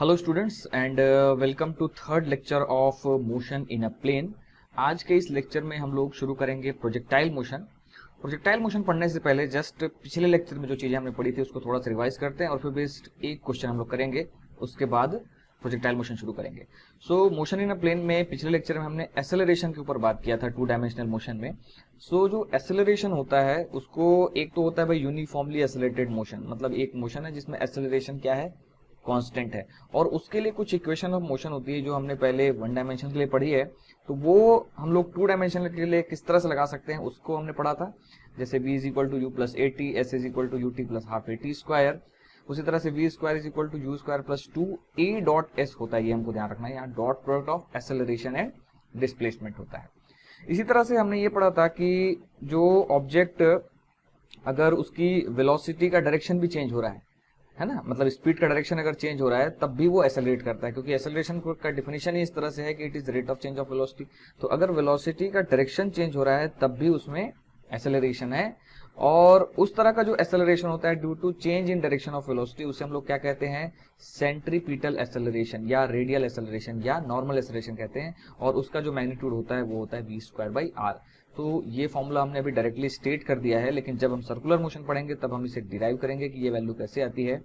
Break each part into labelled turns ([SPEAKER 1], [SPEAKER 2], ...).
[SPEAKER 1] Hello students and welcome to third lecture of motion in a plane. आज के इस lecture में हम लोग शुरू करेंगे प्रोजेक्टाइल मोशन। प्रोजेक्टाइल मोशन पढ़ने से पहले जस्ट पिछले लेक्चर में जो चीजें हमने पढ़ी थी उसको थोड़ा सा रिवाइज करते हैं और फिर बेस्ट एक क्वेश्चन हम लोग करेंगे, उसके बाद प्रोजेक्टाइल मोशन शुरू करेंगे। सो मोशन इन अ प्लेन में पिछले लेक्चर में हमने एक्सेलरेशन के ऊपर बात किया था, टू डायमेंशनल मोशन में। सो जो एक्सेलरेशन होता है उसको एक तो होता है भाई यूनिफॉर्मली एक्सेलरेटेड मोशन, मतलब एक मोशन है जिसमें एक्सेलरेशन क्या है, कांस्टेंट है, और उसके लिए कुछ इक्वेशन ऑफ मोशन होती है जो हमने पहले वन डायमेंशन के लिए पढ़ी है। तो वो हम लोग टू डायमेंशन के लिए किस तरह से लगा सकते हैं उसको हमने पढ़ा था। जैसे v is equal to u plus a t, s is equal to u t plus half a t square. उसी तरह से v square is equal to u square plus two a dot s होता है, ये हमको ध्यान रखना है, यहाँ dot product of acceleration and displacement होता है। इसी तरह से हमने ये पढ़ा था कि जो ऑब्जेक्ट अगर उसकी वेलोसिटी का डायरेक्शन भी चेंज हो रहा है ना, मतलब स्पीड का डायरेक्शन अगर चेंज हो रहा है तब भी वो एक्सेलरेट करता है, क्योंकि एक्सेलरेशन का डिफिनेशन ही इस तरह से है कि it is rate of change of velocity. तो अगर वेलोसिटी का डायरेक्शन चेंज हो रहा है तब भी उसमें एक्सेलरेशन है, और उस तरह का जो एक्सेलरेशन होता है due to change in direction of velocity उसे हम लोग क्या कहते हैं, सेंट्रीपिटल एक्सेलरेशन या रेडियल एक्सेलरेशन या नॉर्मल एक्सेलरेशन कहते हैं, और उसका जो मैग्नीट्यूड होता है वो होता है वी स्क्वायर बाई आर। तो ये फॉर्मूला हमने अभी डायरेक्टली स्टेट कर दिया है, लेकिन जब हम सर्कुलर मोशन पढ़ेंगे तब हम इसे डिराइव करेंगे कि ये वैल्यू कैसे आती है।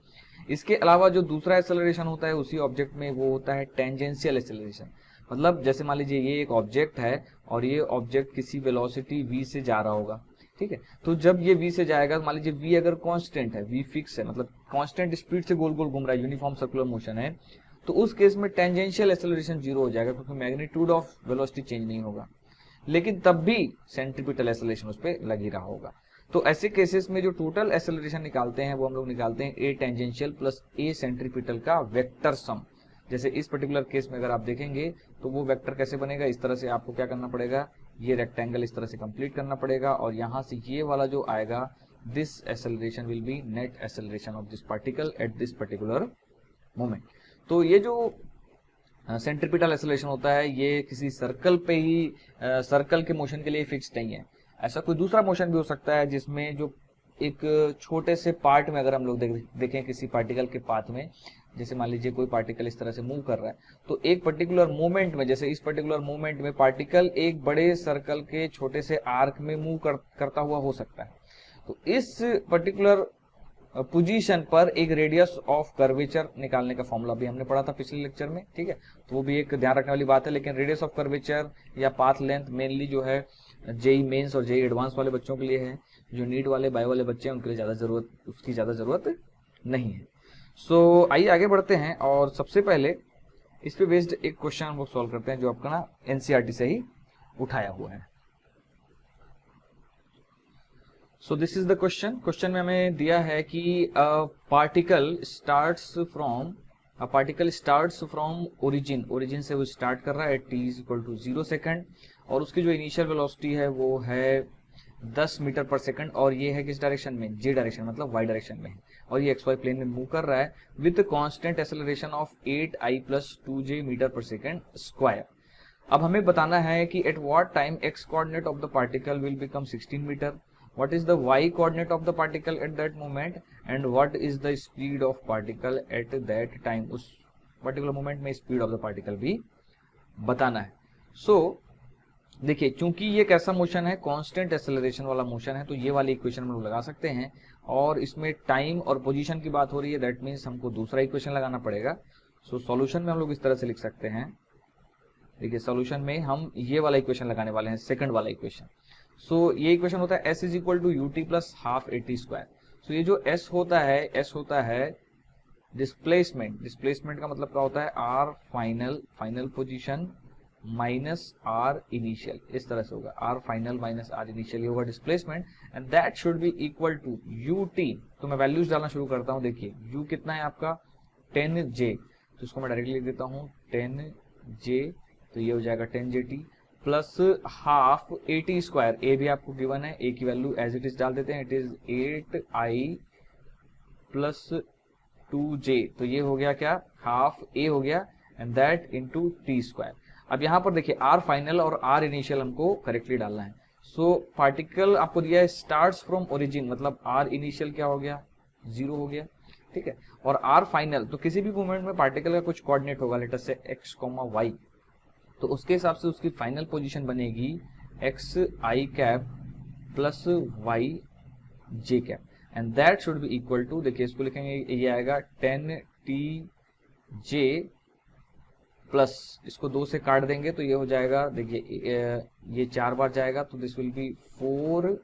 [SPEAKER 1] इसके अलावा जो दूसरा एक्सेलरेशन होता है उसी ऑब्जेक्ट में वो होता है टेंजेंशियल एक्सेलरेशन। मतलब जैसे मान लीजिए ये एक ऑब्जेक्ट है और ये ऑब्जेक्ट किसी वेलोसिटी v से जा रहा होगा, ठीक है। तो जब ये v से जाएगा, मान लीजिए v अगर कांस्टेंट है, v फिक्स है, मतलब कांस्टेंट स्पीड से गोल गोल घूम रहा है, यूनिफॉर्म सर्कुलर मोशन है, तो उस केस में टेंजेंशियल एक्सेलरेशन जीरो हो जाएगा, क्योंकि मैग्नीट्यूड ऑफ वेलोसिटी चेंज नहीं होगा, लेकिन तब भी सेंट्रीपिटल एक्सेलरेशन उस पर लग ही रहा होगा। तो ऐसे केसेस में जो टोटल एक्सेलरेशन निकालते हैं वो हम लोग निकालते हैं ए टेंजेंशियल प्लस ए सेंट्रीपिटल का वेक्टर सम। जैसे इस पर्टिकुलर केस में अगर आप देखेंगे तो वो वेक्टर कैसे बनेगा, इस तरह से आपको क्या करना पड़ेगा, ये रेक्टेंगल इस तरह से कंप्लीट करना पड़ेगा, और यहाँ से ये वाला जो आएगा, this acceleration will be net acceleration of this particle at this particular moment. तो ये जो सेंट्रीपिटल एक्सेलरेशन होता है ये किसी सर्कल पे ही, सर्कल के मोशन के लिए फिक्स्ड नहीं है। ऐसा कोई दूसरा मोशन भी हो सकता है जिसमें जो एक छोटे से पार्ट में अगर हम लोग देखें किसी पार्टिकल के पाथ में, जैसे मान लीजिए कोई पार्टिकल इस तरह से मूव कर रहा है, तो एक पर्टिकुलर मोमेंट में, जैसे इस पर्टिकुलर मोमेंट में पार्टिकल एक बड़े सर्कल के छोटे से आर्क में मूव करता हुआ हो सकता है। तो इस पर्टिकुलर पोजीशन पर एक रेडियस ऑफ कर्वेचर निकालने का फॉर्मूला भी हमने पढ़ा था पिछले लेक्चर में, ठीक है। तो वो भी एक ध्यान रखने वाली बात है, लेकिन रेडियस ऑफ कर्वेचर या पाथ लेंथ मेनली जो है जेई मेंस और जेई एडवांस वाले बच्चों के लिए है। जो नीट वाले बायो वाले बच्चे हैं उनके लिए उसकी ज्यादा जरूरत नहीं है। सो आइए आगे बढ़ते हैं और सबसे पहले इस पे बेस्ड एक क्वेश्चन हम लोग सॉल्व करते हैं जो आपका ना एनसीईआरटी से ही उठाया हुआ है। So this is the question में हमें दिया है कि पार्टिकल स्टार्ट्स फ्रॉम ओरिजिन से वो स्टार्ट कर रहा है t is equal to 0 second, और उसकी जो इनिशियल वेलोसिटी है वो है 10 मीटर पर सेकंड, और ये है किस डायरेक्शन में, जे डायरेक्शन, मतलब वाई डायरेक्शन में, और ये XY प्लेन में मूव कर रहा है with constant acceleration of 8i plus 2j metre per second square. अब हमें बताना है कि at what time x coordinate of the particle will become 16 metre, what is the y coordinate of the particle at that moment, and what is the speed of particle at that time। उस particular moment में speed of the particle भी बताना है। so देखिए, चूंकि ये कैसा motion है, कांस्टेंट एक्सेलरेशन वाला मोशन है, तो ये वाली इक्वेशन हम लोग लगा सकते हैं, और इसमें टाइम और पोजीशन की बात हो रही है, दैट मीन्स हमको दूसरा इक्वेशन लगाना पड़ेगा। सो सॉल्यूशन में हम लोग इस तरह से लिख सकते हैं, देखिए सॉल्यूशन में हम ये वाला इक्वेशन लगाने वाले हैं, सेकंड वाला इक्वेशन। सो ये इक्वेशन होता है s is equal to u t plus half a t square. So ये जो s होता है डिस्प्लेसमेंट का मतलब क्या होता है, r final position minus r initial, इस तरह से होगा, r final minus r initial, ये होगा displacement, and that should be equal to u t. तो मैं वैल्यूज डालना शुरू करता हूँ। देखिए u कितना है आपका 10j, तो इसको मैं डायरेक्टली लिख देता हूँ 10j, तो ये हो जाएगा 10j plus half a t square, a भी आपको गिवन है, ए की वैल्यू एज इट इज डाल देते हैं, it is 8i plus 2j, तो ये हो गया क्या, हाफ ए हो गया, and that into T square. अब यहाँ पर देखिए आर फाइनल और आर इनिशियल हमको करेक्टली डालना है। सो पार्टिकल आपको दिया है स्टार्ट्स फ्रॉम ओरिजिन, मतलब आर इनिशियल क्या हो गया, 0 हो गया, ठीक है। और आर फाइनल, तो किसी भी मोमेंट में पार्टिकल का कुछ कोऑर्डिनेट होगा, लेट अस से एक्स कॉमा वाई, तो उसके हिसाब से उसकी फाइनल पोजीशन बनेगी x i cap plus y j cap, and that should be equal to, देखिए इसको लिखेंगे, ये आएगा 10 TJ प्लस, इसको 2 से काट देंगे तो ये हो जाएगा, देखिए ये 4 बार जाएगा तो दिस विल बी 4,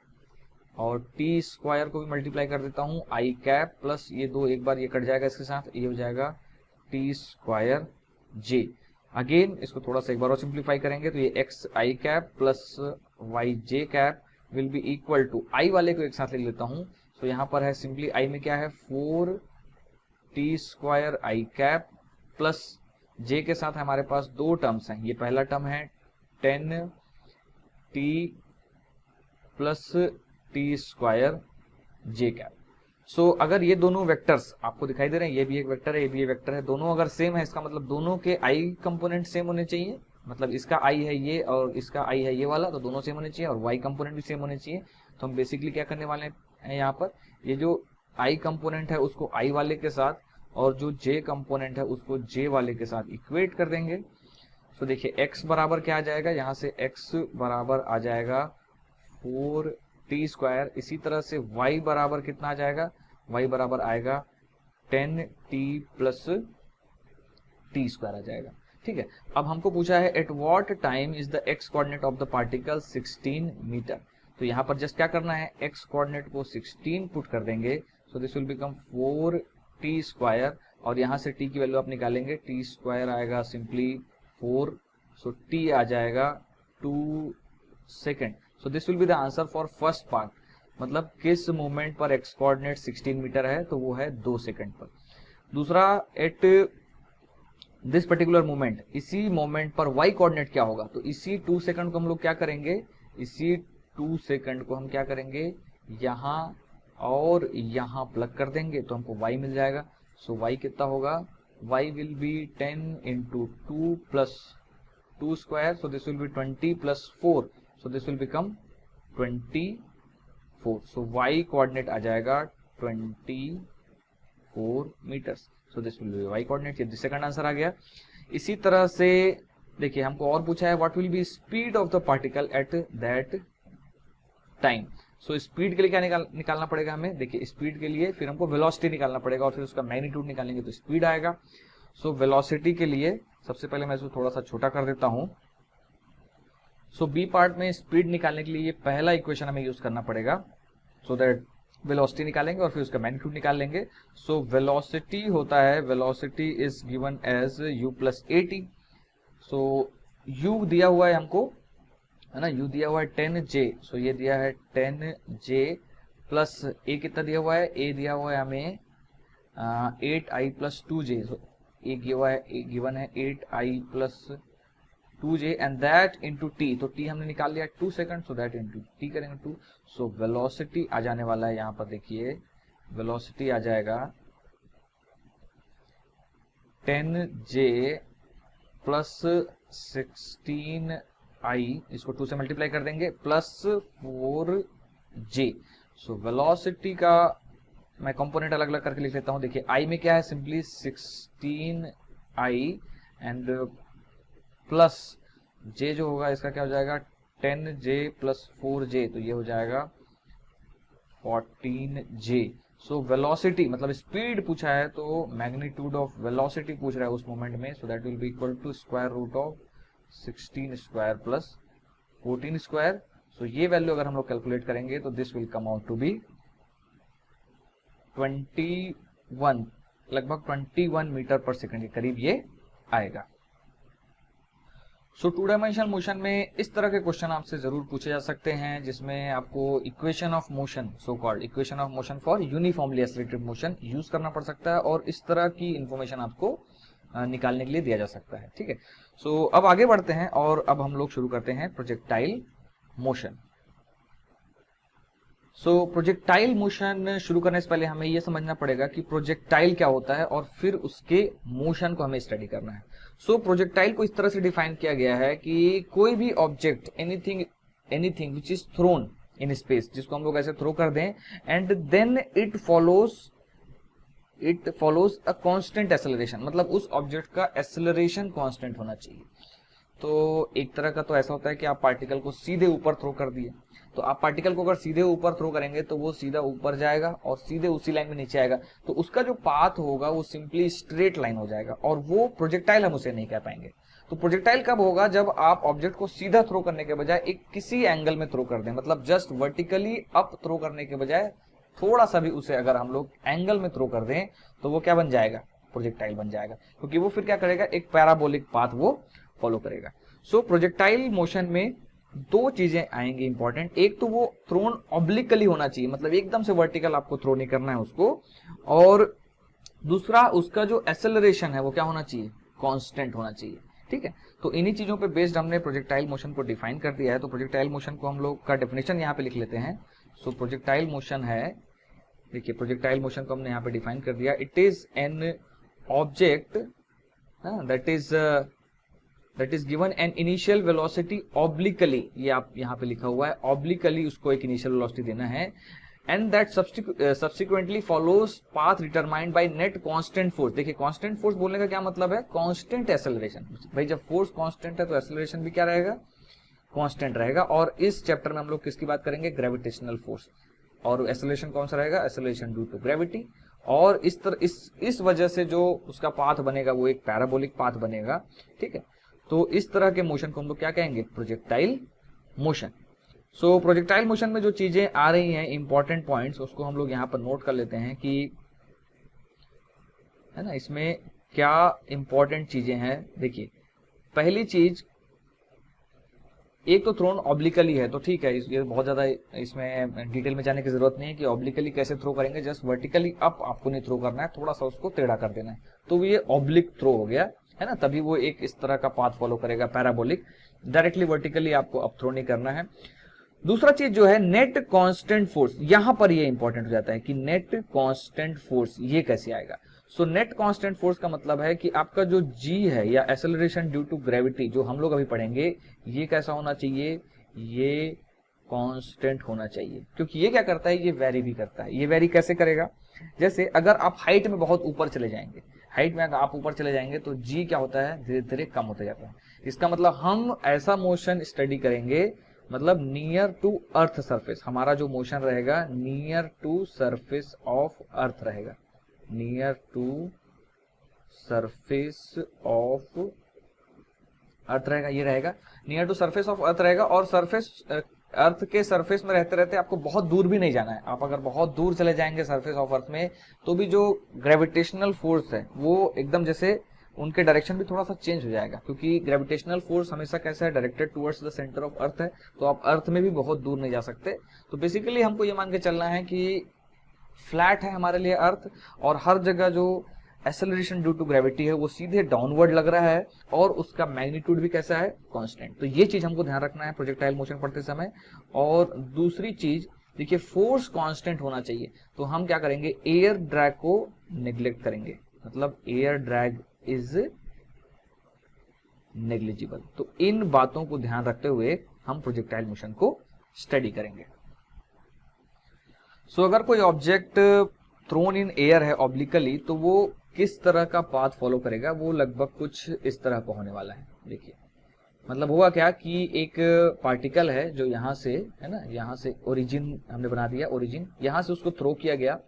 [SPEAKER 1] और टी स्क्वायर को भी मल्टीप्लाई कर देता हूँ आई कैप प्लस ये 2 एक बार ये कट जाएगा इसके साथ, ये हो जाएगा टी स्क्वायर जे। अगेन इसको थोड़ा सा एक बार और सिंप्लीफाई करेंगे तो ये x i cap plus y j cap will be equal to, i वाले को एक साथ लिख लेता हूँ, तो यहाँ पर है सिंपली आई में क्या है 4 टी स्क्वायर आई कैप प्लस जे के साथ हमारे पास 2 टर्म्स हैं, ये पहला टर्म है 10 टी प्लस टी स्क्वायर जे कैप। सो अगर ये दोनों वेक्टर्स आपको दिखाई दे रहे हैं, ये भी एक वेक्टर है, ये भी एक वेक्टर है, दोनों अगर सेम है, इसका मतलब दोनों के आई कंपोनेंट सेम होने चाहिए, मतलब इसका आई है ये और इसका आई है ये वाला, तो दोनों सेम होने चाहिए, और वाई कंपोनेंट भी सेम होने चाहिए। तो हम बेसिकली क्या करने वाले हैं यहाँ पर, ये जो आई कंपोनेंट है उसको आई वाले के साथ, और जो जे कंपोनेंट है उसको जे वाले के साथ इक्वेट कर देंगे। तो देखिए x बराबर क्या आ जाएगा, यहाँ से x बराबर आ जाएगा 4 टी स्क्वायर, इसी तरह से y बराबर कितना आ जाएगा, y बराबर आएगा 10 टी प्लस टी स्क्वायर आ जाएगा, ठीक है। अब हमको पूछा है at what time is the x coordinate of the particle 16 metre, तो यहाँ पर जस्ट क्या करना है, x कोऑर्डिनेट को 16 पुट कर देंगे, सो this will become 4 T square, और यहाँ से t की वैल्यू आप निकालेंगे, टी स्क्वायर आएगा सिंपली 4, सो t आ जाएगा 2 second. So this will be the answer for first part, मतलब किस मोमेंट पर x कोऑर्डिनेट 16 मीटर है, तो वो है 2 सेकेंड पर। दूसरा, एट दिस पर्टिकुलर मोमेंट, इसी मोमेंट पर y कोऑर्डिनेट क्या होगा, तो इसी 2 सेकंड को हम लोग क्या करेंगे, इसी 2 सेकंड को हम क्या करेंगे, यहाँ और यहाँ प्लग कर देंगे तो हमको y मिल जाएगा। सो y कितना होगा, y will be 10 into 2 plus 2 square, so this will be 20 plus 4, so this will become 24, so y coordinate आ जाएगा 24 metres, so this will be y coordinate, ये सेकंड आंसर आ गया। इसी तरह से देखिए हमको और पूछा है what will be speed of the particle at that time, so speed के लिए क्या निकालना पड़ेगा हमें, देखिए स्पीड के लिए फिर हमको वेलोसिटी निकालना पड़ेगा और फिर उसका मैग्नीट्यूड निकालेंगे तो स्पीड आएगा। सो वेलोसिटी के लिए सबसे पहले मैं इसको थोड़ा सा छोटा कर देता हूं। सो बी पार्ट में स्पीड निकालने के लिए ये पहला इक्वेशन हमें यूज करना पड़ेगा, सो दैट वेलोसिटी निकालेंगे और फिर उसका मैग्नीट्यूड निकाल लेंगे। सो वेलोसिटी होता है, velocity is given as u plus a t, so u दिया हुआ है हमको, है ना, u दिया हुआ है 10j, सो ये दिया है 10j प्लस a कितना दिया हुआ है, a दिया हुआ है हमें 8i plus 2j, so a given है 8i plus 2j and that into t, तो t हमने निकाल लिया 2 second, so that into t करेंगे 2, सो वेलोसिटी आ जाने वाला है यहाँ पर, देखिए वेलोसिटी आ जाएगा 10j प्लस 16i, इसको 2 से मल्टीप्लाई कर देंगे, प्लस 4j। सो वेलोसिटी का मैं कंपोनेंट अलग अलग करके लिख लेता हूं, देखिए i में क्या है, simply 16i and plus j जो होगा इसका क्या हो जाएगा 10j प्लस 4j, तो ये हो जाएगा 14j। सो वेलोसिटी मतलब स्पीड पूछा है तो मैग्नीट्यूड ऑफ वेलोसिटी पूछ रहा है उस मोमेंट में, so that will be equal to square root of 16 square plus 14 square. So ये वैल्यू अगर हम लोग कैलकुलेट करेंगे तो this will come out to be 21, लगभग 21 मीटर पर सेकंड के करीब ये आएगा। सो 2 डायमेंशनल मोशन में इस तरह के क्वेश्चन आपसे जरूर पूछे जा सकते हैं, जिसमें आपको equation of motion, so called equation of motion for uniformly accelerated motion use करना पड़ सकता है, और इस तरह की इंफॉर्मेशन आपको निकालने के लिए दिया जा सकता है, ठीक है। सो अब आगे बढ़ते हैं और अब हम लोग शुरू करते हैं प्रोजेक्टाइल मोशन। सो प्रोजेक्टाइल मोशन शुरू करने से पहले हमें यह समझना पड़ेगा कि प्रोजेक्टाइल क्या होता है और फिर उसके मोशन को हमें स्टडी करना है। सो प्रोजेक्टाइल को इस तरह से डिफाइन किया गया है कि कोई भी object, anything which is thrown in space, जिसको हम लोग ऐसे थ्रो कर दें and then it follows it follows a constant acceleration, मतलब उस ऑब्जेक्ट का एक्सेलरेशन कांस्टेंट होना चाहिए। तो एक तरह का तो ऐसा होता है कि आप पार्टिकल को सीधे ऊपर थ्रो कर दिए, तो आप पार्टिकल को अगर सीधे ऊपर थ्रो करेंगे तो वो सीधा ऊपर जाएगा और सीधे उसी लाइन में नीचे आएगा, तो उसका जो पाथ होगा वो सिंपली स्ट्रेट लाइन हो जाएगा और वो प्रोजेक्टाइल हम उसे नहीं कह पाएंगे। तो प्रोजेक्टाइल कब होगा, जब आप ऑब्जेक्ट को सीधा थ्रो करने के बजाय एक किसी एंगल में थ्रो कर दें, मतलब जस्ट वर्टिकली अप थ्रो करने के बजाय थोड़ा सा भी उसे अगर हम लोग एंगल में थ्रो कर दें तो वो क्या बन जाएगा, प्रोजेक्टाइल बन जाएगा, क्योंकि वो फिर क्या करेगा, एक पैराबोलिक पाथ वो फॉलो करेगा। सो प्रोजेक्टाइल मोशन में दो चीजें आएंगी इंपॉर्टेंट, एक तो वो थ्रोन ऑब्लिकली होना चाहिए, मतलब एकदम से वर्टिकल आपको थ्रो नहीं करना है उसको, और दूसरा उसका जो एक्सेलरेशन है वो क्या होना चाहिए, कांस्टेंट होना चाहिए। ठीक है, तो इन्हीं चीजों पे बेस्ड हमने प्रोजेक्टाइल मोशन को डिफाइन कर दिया है। तो प्रोजेक्टाइल मोशन को हम लोग का डेफिनेशन यहाँ पे लिख लेते हैं। सो प्रोजेक्टाइल मोशन है, देखिए प्रोजेक्टाइल मोशन को हमने यहाँ पे डिफाइन कर दिया, it is an object that is given an initial velocity obliquely, ये आप यहाँ पे लिखा हुआ है, ऑब्लिकली उसको एक इनिशियल वेलोसिटी देना है, and that subsequently follows path determined by net constant force. देखिए कांस्टेंट फोर्स बोलने का क्या मतलब है, कांस्टेंट एक्सेलरेशन। भाई जब फोर्स कांस्टेंट है तो एक्सेलरेशन भी क्या रहेगा, कांस्टेंट रहेगा। और इस चैप्टर में हम लोग किसकी बात करेंगे, ग्रेविटेशनल फोर्स, और एक्सेलरेशन कौन सा रहेगा, एक्सेलरेशन ड्यू टू ग्रेविटी। और इस वजह से जो उसका पाथ बनेगा वो एक पैराबोलिक पाथ बनेगा। ठीक है, तो इस तरह के मोशन को हम लोग क्या कहेंगे, प्रोजेक्टाइल मोशन। सो प्रोजेक्टाइल मोशन में जो चीजें आ रही हैं इंपॉर्टेंट पॉइंट्स, उसको हम लोग यहाँ पर नोट कर लेते हैं कि है ना, इसमें क्या इंपॉर्टेंट चीजें हैं। देखिए पहली चीज, एक तो थ्रोन ऑब्लिकली है, तो ठीक है, ये बहुत ज्यादा इसमें डिटेल में जाने की जरूरत नहीं है कि ऑब्लिकली कैसे थ्रो करेंगे, जस्ट वर्टिकली अप आपको नहीं थ्रो करना है, थोड़ा सा उसको टेढ़ा कर देना है, तो ये ऑब्लिक थ्रो हो गया, है ना, तभी वो एक इस तरह का पाथ फॉलो करेगा, पैराबोलिक। डायरेक्टली वर्टिकली आपको अप थ्रो नहीं करना है। दूसरा चीज जो है नेट कांस्टेंट फोर्स, यहां पर ये इंपॉर्टेंट हो जाता है कि नेट कांस्टेंट फोर्स ये कैसे आएगा। सो नेट कांस्टेंट फोर्स का मतलब है कि आपका जो जी है या एक्सेलरेशन ड्यू टू ग्रेविटी जो हम लोग अभी पढ़ेंगे, ये कैसा होना चाहिए, ये कांस्टेंट होना चाहिए, क्योंकि ये क्या करता है, ये वेरी भी करता है। ये वेरी कैसे करेगा, जैसे अगर आप हाइट में बहुत ऊपर चले जाएंगे, हाइट में अगर आप ऊपर चले जाएंगे तो जी क्या होता है, धीरे धीरे कम होता जाता है। इसका मतलब हम ऐसा मोशन स्टडी करेंगे, मतलब नियर टू अर्थ सरफेस, हमारा जो मोशन रहेगा near to surface of earth रहेगा, near to surface of earth रहेगा, ये रहेगा near to surface of earth रहेगा। और सरफेस अर्थ के सरफेस में रहते रहते आपको बहुत दूर भी नहीं जाना है। आप अगर बहुत दूर चले जाएंगे सरफेस ऑफ अर्थ में, तो भी जो ग्रेविटेशनल फोर्स है वो एकदम जैसे उनके डायरेक्शन भी थोड़ा सा चेंज हो जाएगा, क्योंकि ग्रेविटेशनल फोर्स हमेशा कैसा है, directed towards the centre of earth है, तो आप अर्थ में भी बहुत दूर नहीं जा सकते। तो बेसिकली हमको ये मान के चलना है कि फ्लैट है हमारे लिए अर्थ, और हर जगह जो एक्सेलरेशन ड्यू टू ग्रेविटी है वो सीधे डाउनवर्ड लग रहा है, और उसका मैग्नीट्यूड भी कैसा है, कांस्टेंट। तो ये चीज हमको ध्यान रखना है प्रोजेक्टाइल मोशन पढ़ते समय। और दूसरी चीज देखिए, फोर्स कांस्टेंट होना चाहिए, तो हम क्या करेंगे, एयर ड्रैग को नेग्लेक्ट करेंगे, मतलब एयर ड्रैग इज नेग्लिजिबल। तो इन बातों को ध्यान रखते हुए हम प्रोजेक्टाइल मोशन को स्टडी करेंगे। सो अगर कोई ऑब्जेक्ट थ्रोन इन एयर है ऑब्लिकली, तो वो किस तरह का पाथ फॉलो करेगा, वो लगभग कुछ इस तरह का होने वाला है। देखिए मतलब हुआ क्या कि एक पार्टिकल है जो यहाँ से, है ना, यहाँ से ओरिजिन हमने बना दिया, ओरिजिन यहाँ से उसको थ्रो किया गया,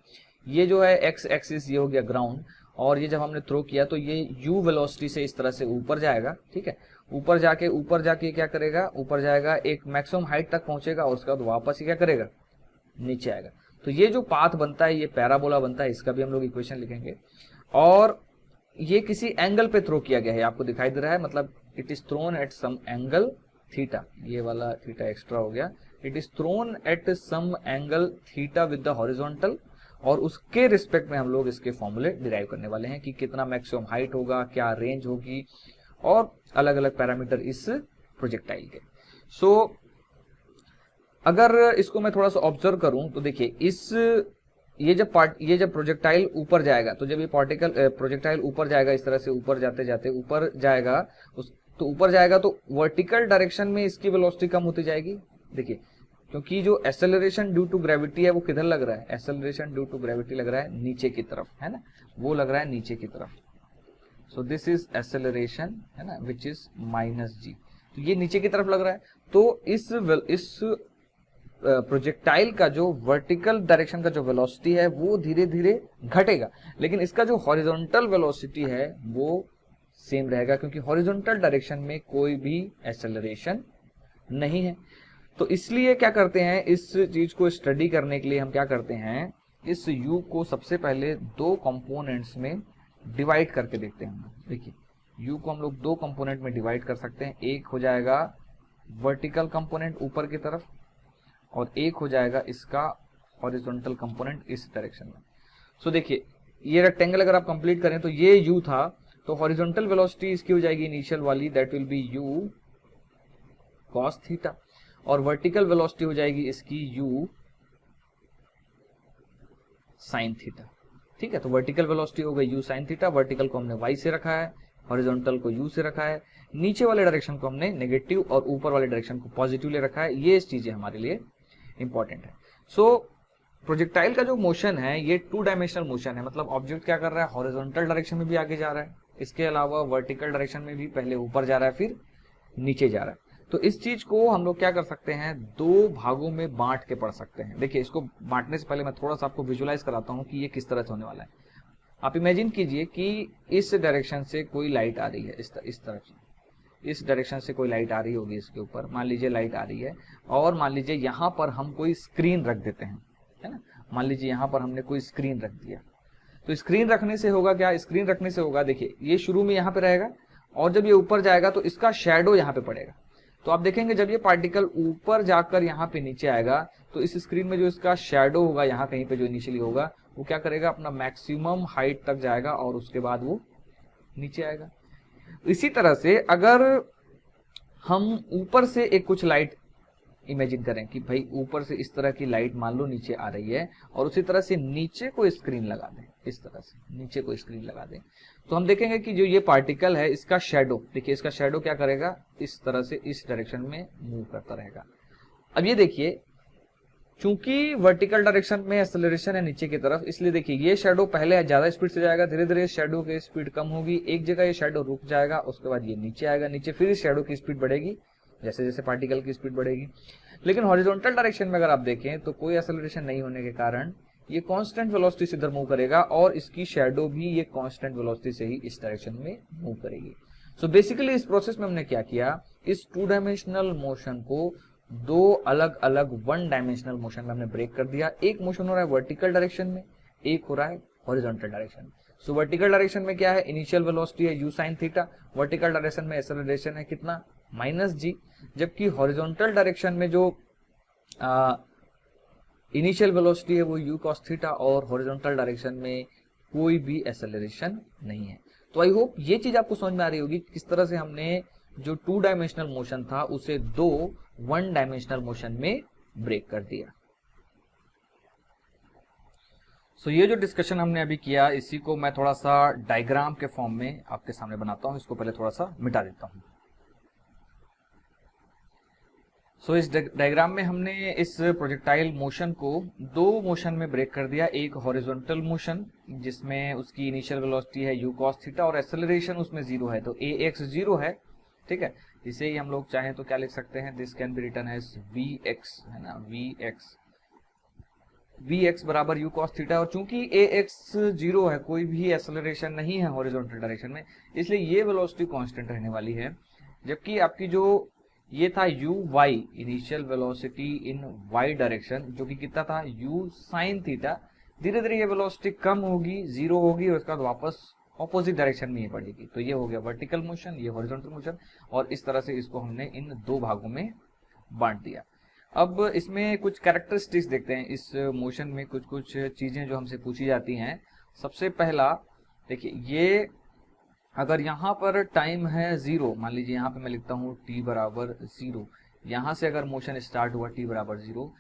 [SPEAKER 1] ये जो है एक्स एक्सिस ये हो गया ग्राउंड, और ये जब हमने थ्रो किया तो ये u वेलोसिटी से इस तरह से ऊपर जाएगा। ठीक है, ऊपर जाके क्या करेगा, ऊपर जाएगा, एक मैक्सिमम हाइट तक पहुंचेगा, और उसके बाद वापस ही क्या करेगा, नीचे आएगा। तो ये जो पाथ बनता है ये पैराबोला बनता है, इसका भी हम लोग इक्वेशन लिखेंगे। और ये किसी एंगल पे थ्रो किया गया है, आपको दिखाई दे रहा है, मतलब it is thrown at some angle theta, ये वाला थीटा एक्स्ट्रा हो गया, it is thrown at some angle theta with the horizontal, और उसके रिस्पेक्ट में हम लोग इसके फॉर्मूले डिराइव करने वाले हैं कि कितना मैक्सिमम हाइट होगा, क्या रेंज होगी, और अलग अलग पैरामीटर इस प्रोजेक्टाइल के। सो अगर इसको मैं थोड़ा सा ऑब्जर्व करूं तो देखिए ये जब प्रोजेक्टाइल ऊपर जाएगा, तो जब ये प्रोजेक्टाइल ऊपर जाएगा, इस तरह से ऊपर जाते जाते ऊपर जाएगा, तो ऊपर जाएगा तो वर्टिकल डायरेक्शन में इसकी वेलोसिटी कम होती जाएगी। देखिए क्योंकि जो एक्सेलरेशन ड्यू टू ग्रेविटी है वो किधर लग रहा है, एक्सेलरेशन ड्यू टू ग्रेविटी लग रहा है नीचे की तरफ, है ना, वो लग रहा है नीचे की तरफ। सो दिस इज एक्सेलरेशन, है ना, विच इज माइनस जी, तो ये नीचे की तरफ लग रहा है। तो इस प्रोजेक्टाइल का जो वर्टिकल डायरेक्शन का जो वेलोसिटी है वो धीरे धीरे घटेगा, लेकिन इसका जो हॉरिजॉन्टल वेलोसिटी है वो सेम रहेगा, क्योंकि हॉरिजॉन्टल डायरेक्शन में कोई भी एक्सेलरेशन नहीं है। तो इसलिए क्या करते हैं, इस चीज को स्टडी करने के लिए हम क्या करते हैं, इस u को सबसे पहले दो कंपोनेंट्स में डिवाइड करके देखते हैं। देखिए u को हम लोग दो कंपोनेंट में डिवाइड कर सकते हैं, एक हो जाएगा वर्टिकल कंपोनेंट ऊपर की तरफ और एक हो जाएगा इसका हॉरिजॉन्टल कंपोनेंट इस डायरेक्शन में। सो देखिए ये रेक्टेंगल अगर आप कंप्लीट करें तो ये u था, तो हॉरिजॉन्टल वेलोसिटी इसकी हो जाएगी इनिशियल वाली, that will B u cos theta, और वर्टिकल वेलोसिटी हो जाएगी इसकी u sin थीटा। ठीक है, तो वर्टिकल वेलोसिटी हो गई u sin थीटा, वर्टिकल को हमने y से रखा है, हॉरिजॉन्टल को u से रखा है, नीचे वाले डायरेक्शन को हमने नेगेटिव और ऊपर वाले डायरेक्शन को पॉजिटिव ले रखा है। ये चीजें हमारे लिए इंपॉर्टेंट है। सो प्रोजेक्टाइल का जो मोशन है ये टू डायमेंशनल मोशन है, मतलब ऑब्जेक्ट क्या कर रहा है, हॉरिजॉन्टल डायरेक्शन में भी आगे जा रहा है, इसके अलावा वर्टिकल डायरेक्शन में भी पहले ऊपर जा रहा है फिर नीचे जा रहा है। तो इस चीज को हम लोग क्या कर सकते हैं, दो भागों में बांट के पढ़ सकते हैं। देखिए इसको बांटने से पहले मैं थोड़ा सा आपको विजुअलाइज कराता हूँ कि ये किस तरह से होने वाला है। आप इमेजिन कीजिए कि इस डायरेक्शन से कोई लाइट आ रही है, इस तरफ से इस डायरेक्शन से कोई लाइट आ रही होगी इसके ऊपर, मान लीजिए लाइट आ रही है, और मान लीजिए यहाँ पर हम कोई स्क्रीन रख देते हैं, है ना, मान लीजिए यहाँ पर हमने कोई स्क्रीन रख दिया। तो स्क्रीन रखने से होगा क्या, स्क्रीन रखने से होगा, देखिए ये शुरू में यहाँ पे रहेगा और जब ये ऊपर जाएगा तो इसका शेडो यहाँ पे पड़ेगा। तो आप देखेंगे जब ये पार्टिकल ऊपर जाकर यहाँ पे नीचे आएगा तो इस स्क्रीन में जो इसका शेडो होगा यहाँ कहीं पे जो इनिशियली होगा वो क्या करेगा, अपना मैक्सिमम हाइट तक जाएगा और उसके बाद वो नीचे आएगा। इसी तरह से अगर हम ऊपर से एक कुछ लाइट इमेजिन करें कि भाई ऊपर से इस तरह की लाइट मान लो नीचे आ रही है और उसी तरह से नीचे कोई स्क्रीन लगा दें, इस तरह से नीचे कोई स्क्रीन लगा दें, तो हम देखेंगे कि जो ये पार्टिकल है इसका शेडो, देखिए इसका शेडो क्या करेगा, इस तरह से इस डायरेक्शन में मूव करता रहेगा। अब ये देखिए चूंकि वर्टिकल डायरेक्शन में एक्सेलरेशन है नीचे की तरफ, इसलिए देखिए ये शेडो पहले ज्यादा स्पीड से जाएगा, धीरे धीरे शेडो की स्पीड कम होगी, एक जगह ये शेडो रुक जाएगा, उसके बाद ये नीचे आएगा, नीचे फिर इस शेडो की स्पीड बढ़ेगी जैसे जैसे पार्टिकल की स्पीड बढ़ेगी। लेकिन हॉरिजॉन्टल डायरेक्शन में अगर आप देखें तो कोई एक्सेलरेशन नहीं होने के कारण ये कांस्टेंट वेलोसिटी से इधर मूव करेगा और इसकी शैडो भी ये कांस्टेंट वेलोसिटी से ही इस डायरेक्शन में मूव करेगी। सो बेसिकली इस प्रोसेस में हमने क्या किया, इस टू डायमेंशनल मोशन को दो अलग अलग वन डायमेंशनल मोशन में हमने ब्रेक कर दिया। एक मोशन हो रहा है वर्टिकल डायरेक्शन में, एक हो रहा है हॉरिजॉन्टल डायरेक्शन में। सो वर्टिकल डायरेक्शन में क्या है, इनिशियल वेलोसिटी है u sin theta, vertical direction में एक्सेलरेशन है कितना, माइनस जी, जबकि हॉरिजॉन्टल डायरेक्शन में जो इनिशियल वेलोसिटी है वो u cos थीटा और हॉरिजॉन्टल डायरेक्शन में कोई भी एक्सेलरेशन नहीं है। तो आई होप ये चीज आपको समझ में आ रही होगी किस तरह से हमने जो टू डायमेंशनल मोशन था उसे दो वन डायमेंशनल मोशन में ब्रेक कर दिया। सो ये जो डिस्कशन हमने अभी किया इसी को मैं थोड़ा सा डायग्राम के फॉर्म में आपके सामने बनाता हूं। इसको पहले थोड़ा सा मिटा देता हूं। सो इस डायग्राम में हमने इस प्रोजेक्टाइल मोशन को दो मोशन में ब्रेक कर दिया। एक हॉरिजॉन्टल मोशन जिसमें उसकी इनिशियल वेलोसिटी है u cos थीटा और एक्सेलरेशन उसमें 0 है, तो ax 0 है, ठीक है। इसे ही हम लोग चाहें तो क्या लिख सकते हैं, this can be written as vx, है ना, vx बराबर u cos थीटा। और चूंकि ax 0 है, कोई भी एक्सेलरेशन नहीं है हॉरिजॉन्टल डायरेक्शन में, इसलिए ये वेलोसिटी कांस्टेंट रहने वाली है। जबकि आपकी जो ये था uy initial velocity in y direction जो कि कितना था u sin थीटा, धीरे धीरे ये वेलोसिटी कम होगी, 0 होगी और उसके बाद वापस ऑपोजिट डायरेक्शन में ये बढ़ेगी। तो ये हो गया वर्टिकल मोशन, ये हॉरिजॉन्टल मोशन, और इस तरह से इसको हमने इन दो भागों में बांट दिया। अब इसमें कुछ कैरेक्टरिस्टिक्स देखते हैं। इस मोशन में कुछ कुछ चीजें जो हमसे पूछी जाती हैं। सबसे पहला देखिए, ये अगर यहाँ पर टाइम है 0, मान लीजिए यहाँ पे मैं लिखता हूँ t बराबर 0, यहाँ से अगर मोशन स्टार्ट हुआ t बराबर 0,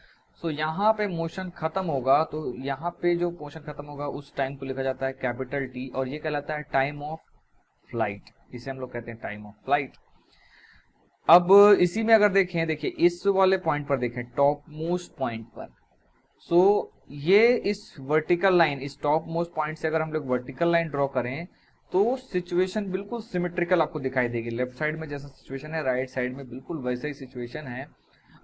[SPEAKER 1] सो यहाँ पे मोशन खत्म होगा, तो यहाँ पे जो मोशन खत्म होगा उस टाइम को लिखा जाता है कैपिटल T और ये कहलाता है टाइम ऑफ फ्लाइट। इसे हम लोग कहते हैं टाइम ऑफ फ्लाइट। अब इसी में अगर देखें, देखिए इस वाले पॉइंट पर देखें, टॉप मोस्ट पॉइंट पर, सो ये इस वर्टिकल लाइन, इस टॉप मोस्ट पॉइंट से अगर हम लोग वर्टिकल लाइन ड्रॉ करें तो सिचुएशन बिल्कुल सिमेट्रिकल आपको दिखाई देगी। लेफ्ट साइड में जैसा सिचुएशन है, राइट साइड में बिल्कुल वैसा ही सिचुएशन है।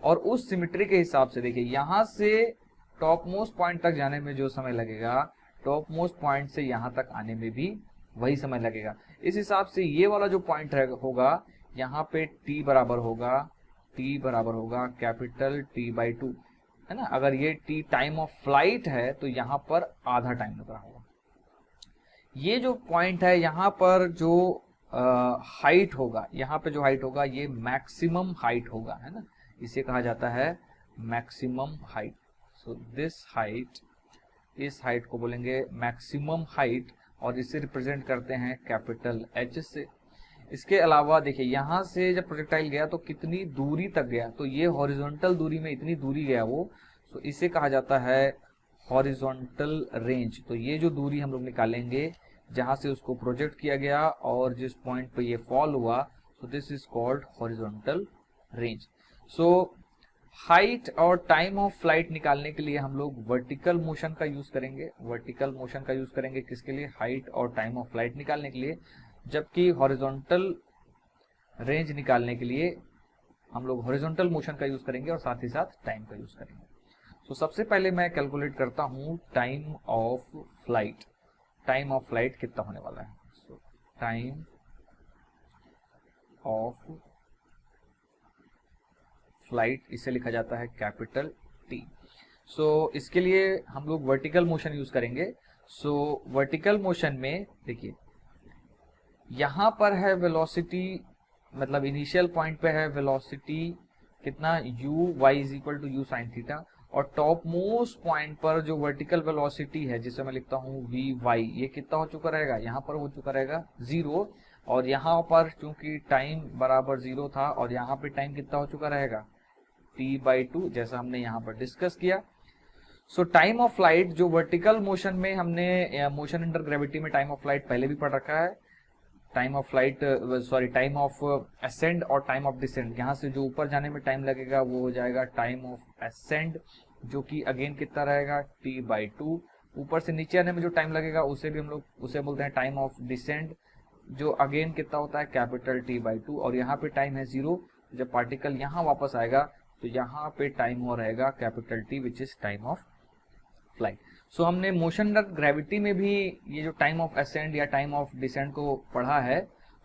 [SPEAKER 1] और उस सिमेट्री के हिसाब से देखिए, यहां से टॉप मोस्ट पॉइंट तक जाने में जो समय लगेगा, टॉप मोस्ट पॉइंट से यहां तक आने में भी वही समय लगेगा। इस हिसाब से ये वाला जो पॉइंट होगा, यहाँ पे t बराबर होगा, कैपिटल T/2, है ना। अगर ये t टाइम ऑफ फ्लाइट है तो यहाँ पर आधा टाइम लग रहा होगा। ये जो पॉइंट है, यहाँ पर जो हाइट होगा, यहाँ पे जो हाइट होगा ये मैक्सिमम हाइट होगा, है ना। इसे कहा जाता है maximum height. So this height, इस हाइट को बोलेंगे मैक्सिमम हाइट, और इसे रिप्रेजेंट करते हैं कैपिटल H से। इसके अलावा देखिए, यहाँ से जब प्रोजेक्टाइल गया तो कितनी दूरी तक गया, तो ये हॉरिजॉन्टल दूरी में इतनी दूरी गया वो, तो इसे कहा जाता है हॉरिजॉन्टल रेंज। तो ये जो दूरी हम लोग निकालेंगे जहां से उसको प्रोजेक्ट किया गया और जिस पॉइंट पे ये फॉल हुआ, सो this is called horizontal range. So height और टाइम ऑफ फ्लाइट निकालने के लिए हम लोग वर्टिकल मोशन का यूज करेंगे। वर्टिकल मोशन का यूज करेंगे किसके लिए? हाइट और टाइम ऑफ फ्लाइट निकालने के लिए। जबकि हॉरिजॉन्टल रेंज निकालने के लिए हम लोग हॉरिजॉन्टल मोशन का यूज करेंगे और साथ ही साथ टाइम का यूज करेंगे। तो सबसे पहले मैं कैलकुलेट करता हूं time of flight. Time of flight कितना होने वाला है? सो टाइम ऑफ फ्लाइट, इसे लिखा जाता है कैपिटल T। सो इसके लिए हम लोग वर्टिकल मोशन यूज करेंगे। सो वर्टिकल मोशन में देखिए, यहां पर है वेलोसिटी, मतलब इनिशियल पॉइंट पे है वेलोसिटी कितना, u(y) = u sin थीटा, और टॉप मोस्ट पॉइंट पर जो वर्टिकल वेलोसिटी है जिसे मैं लिखता हूं vy, ये कितना हो चुका रहेगा? यहाँ पर हो चुका रहेगा 0, और यहाँ पर चूंकि टाइम बराबर 0 था और यहाँ पे टाइम कितना हो चुका रहेगा? T/2, जैसा हमने यहाँ पर डिस्कस किया। सो टाइम ऑफ फ्लाइट जो वर्टिकल मोशन में हमने मोशन अंडर ग्रेविटी में टाइम ऑफ फ्लाइट पहले भी पढ़ रखा है। Time of flight, sorry, time of ascend और टाइम ऑफ डिसेंड, यहाँ से जो ऊपर जाने में टाइम लगेगा वो हो जाएगा टाइम ऑफ असेंड, जो कि अगेन कितना रहेगा? T/2। ऊपर से नीचे आने में जो टाइम लगेगा उसे भी हम लोग उसे बोलते हैं टाइम ऑफ डिसेंड, जो अगेन कितना होता है? Capital T/2। और यहाँ पे टाइम है 0, जब पार्टिकल यहाँ वापस आएगा तो यहाँ पे टाइम हो रहेगा capital T, which is time of flight. So हमने मोशन अंडर ग्रेविटी में भी ये जो टाइम ऑफ असेंड या टाइम ऑफ डिसेंड को पढ़ा है।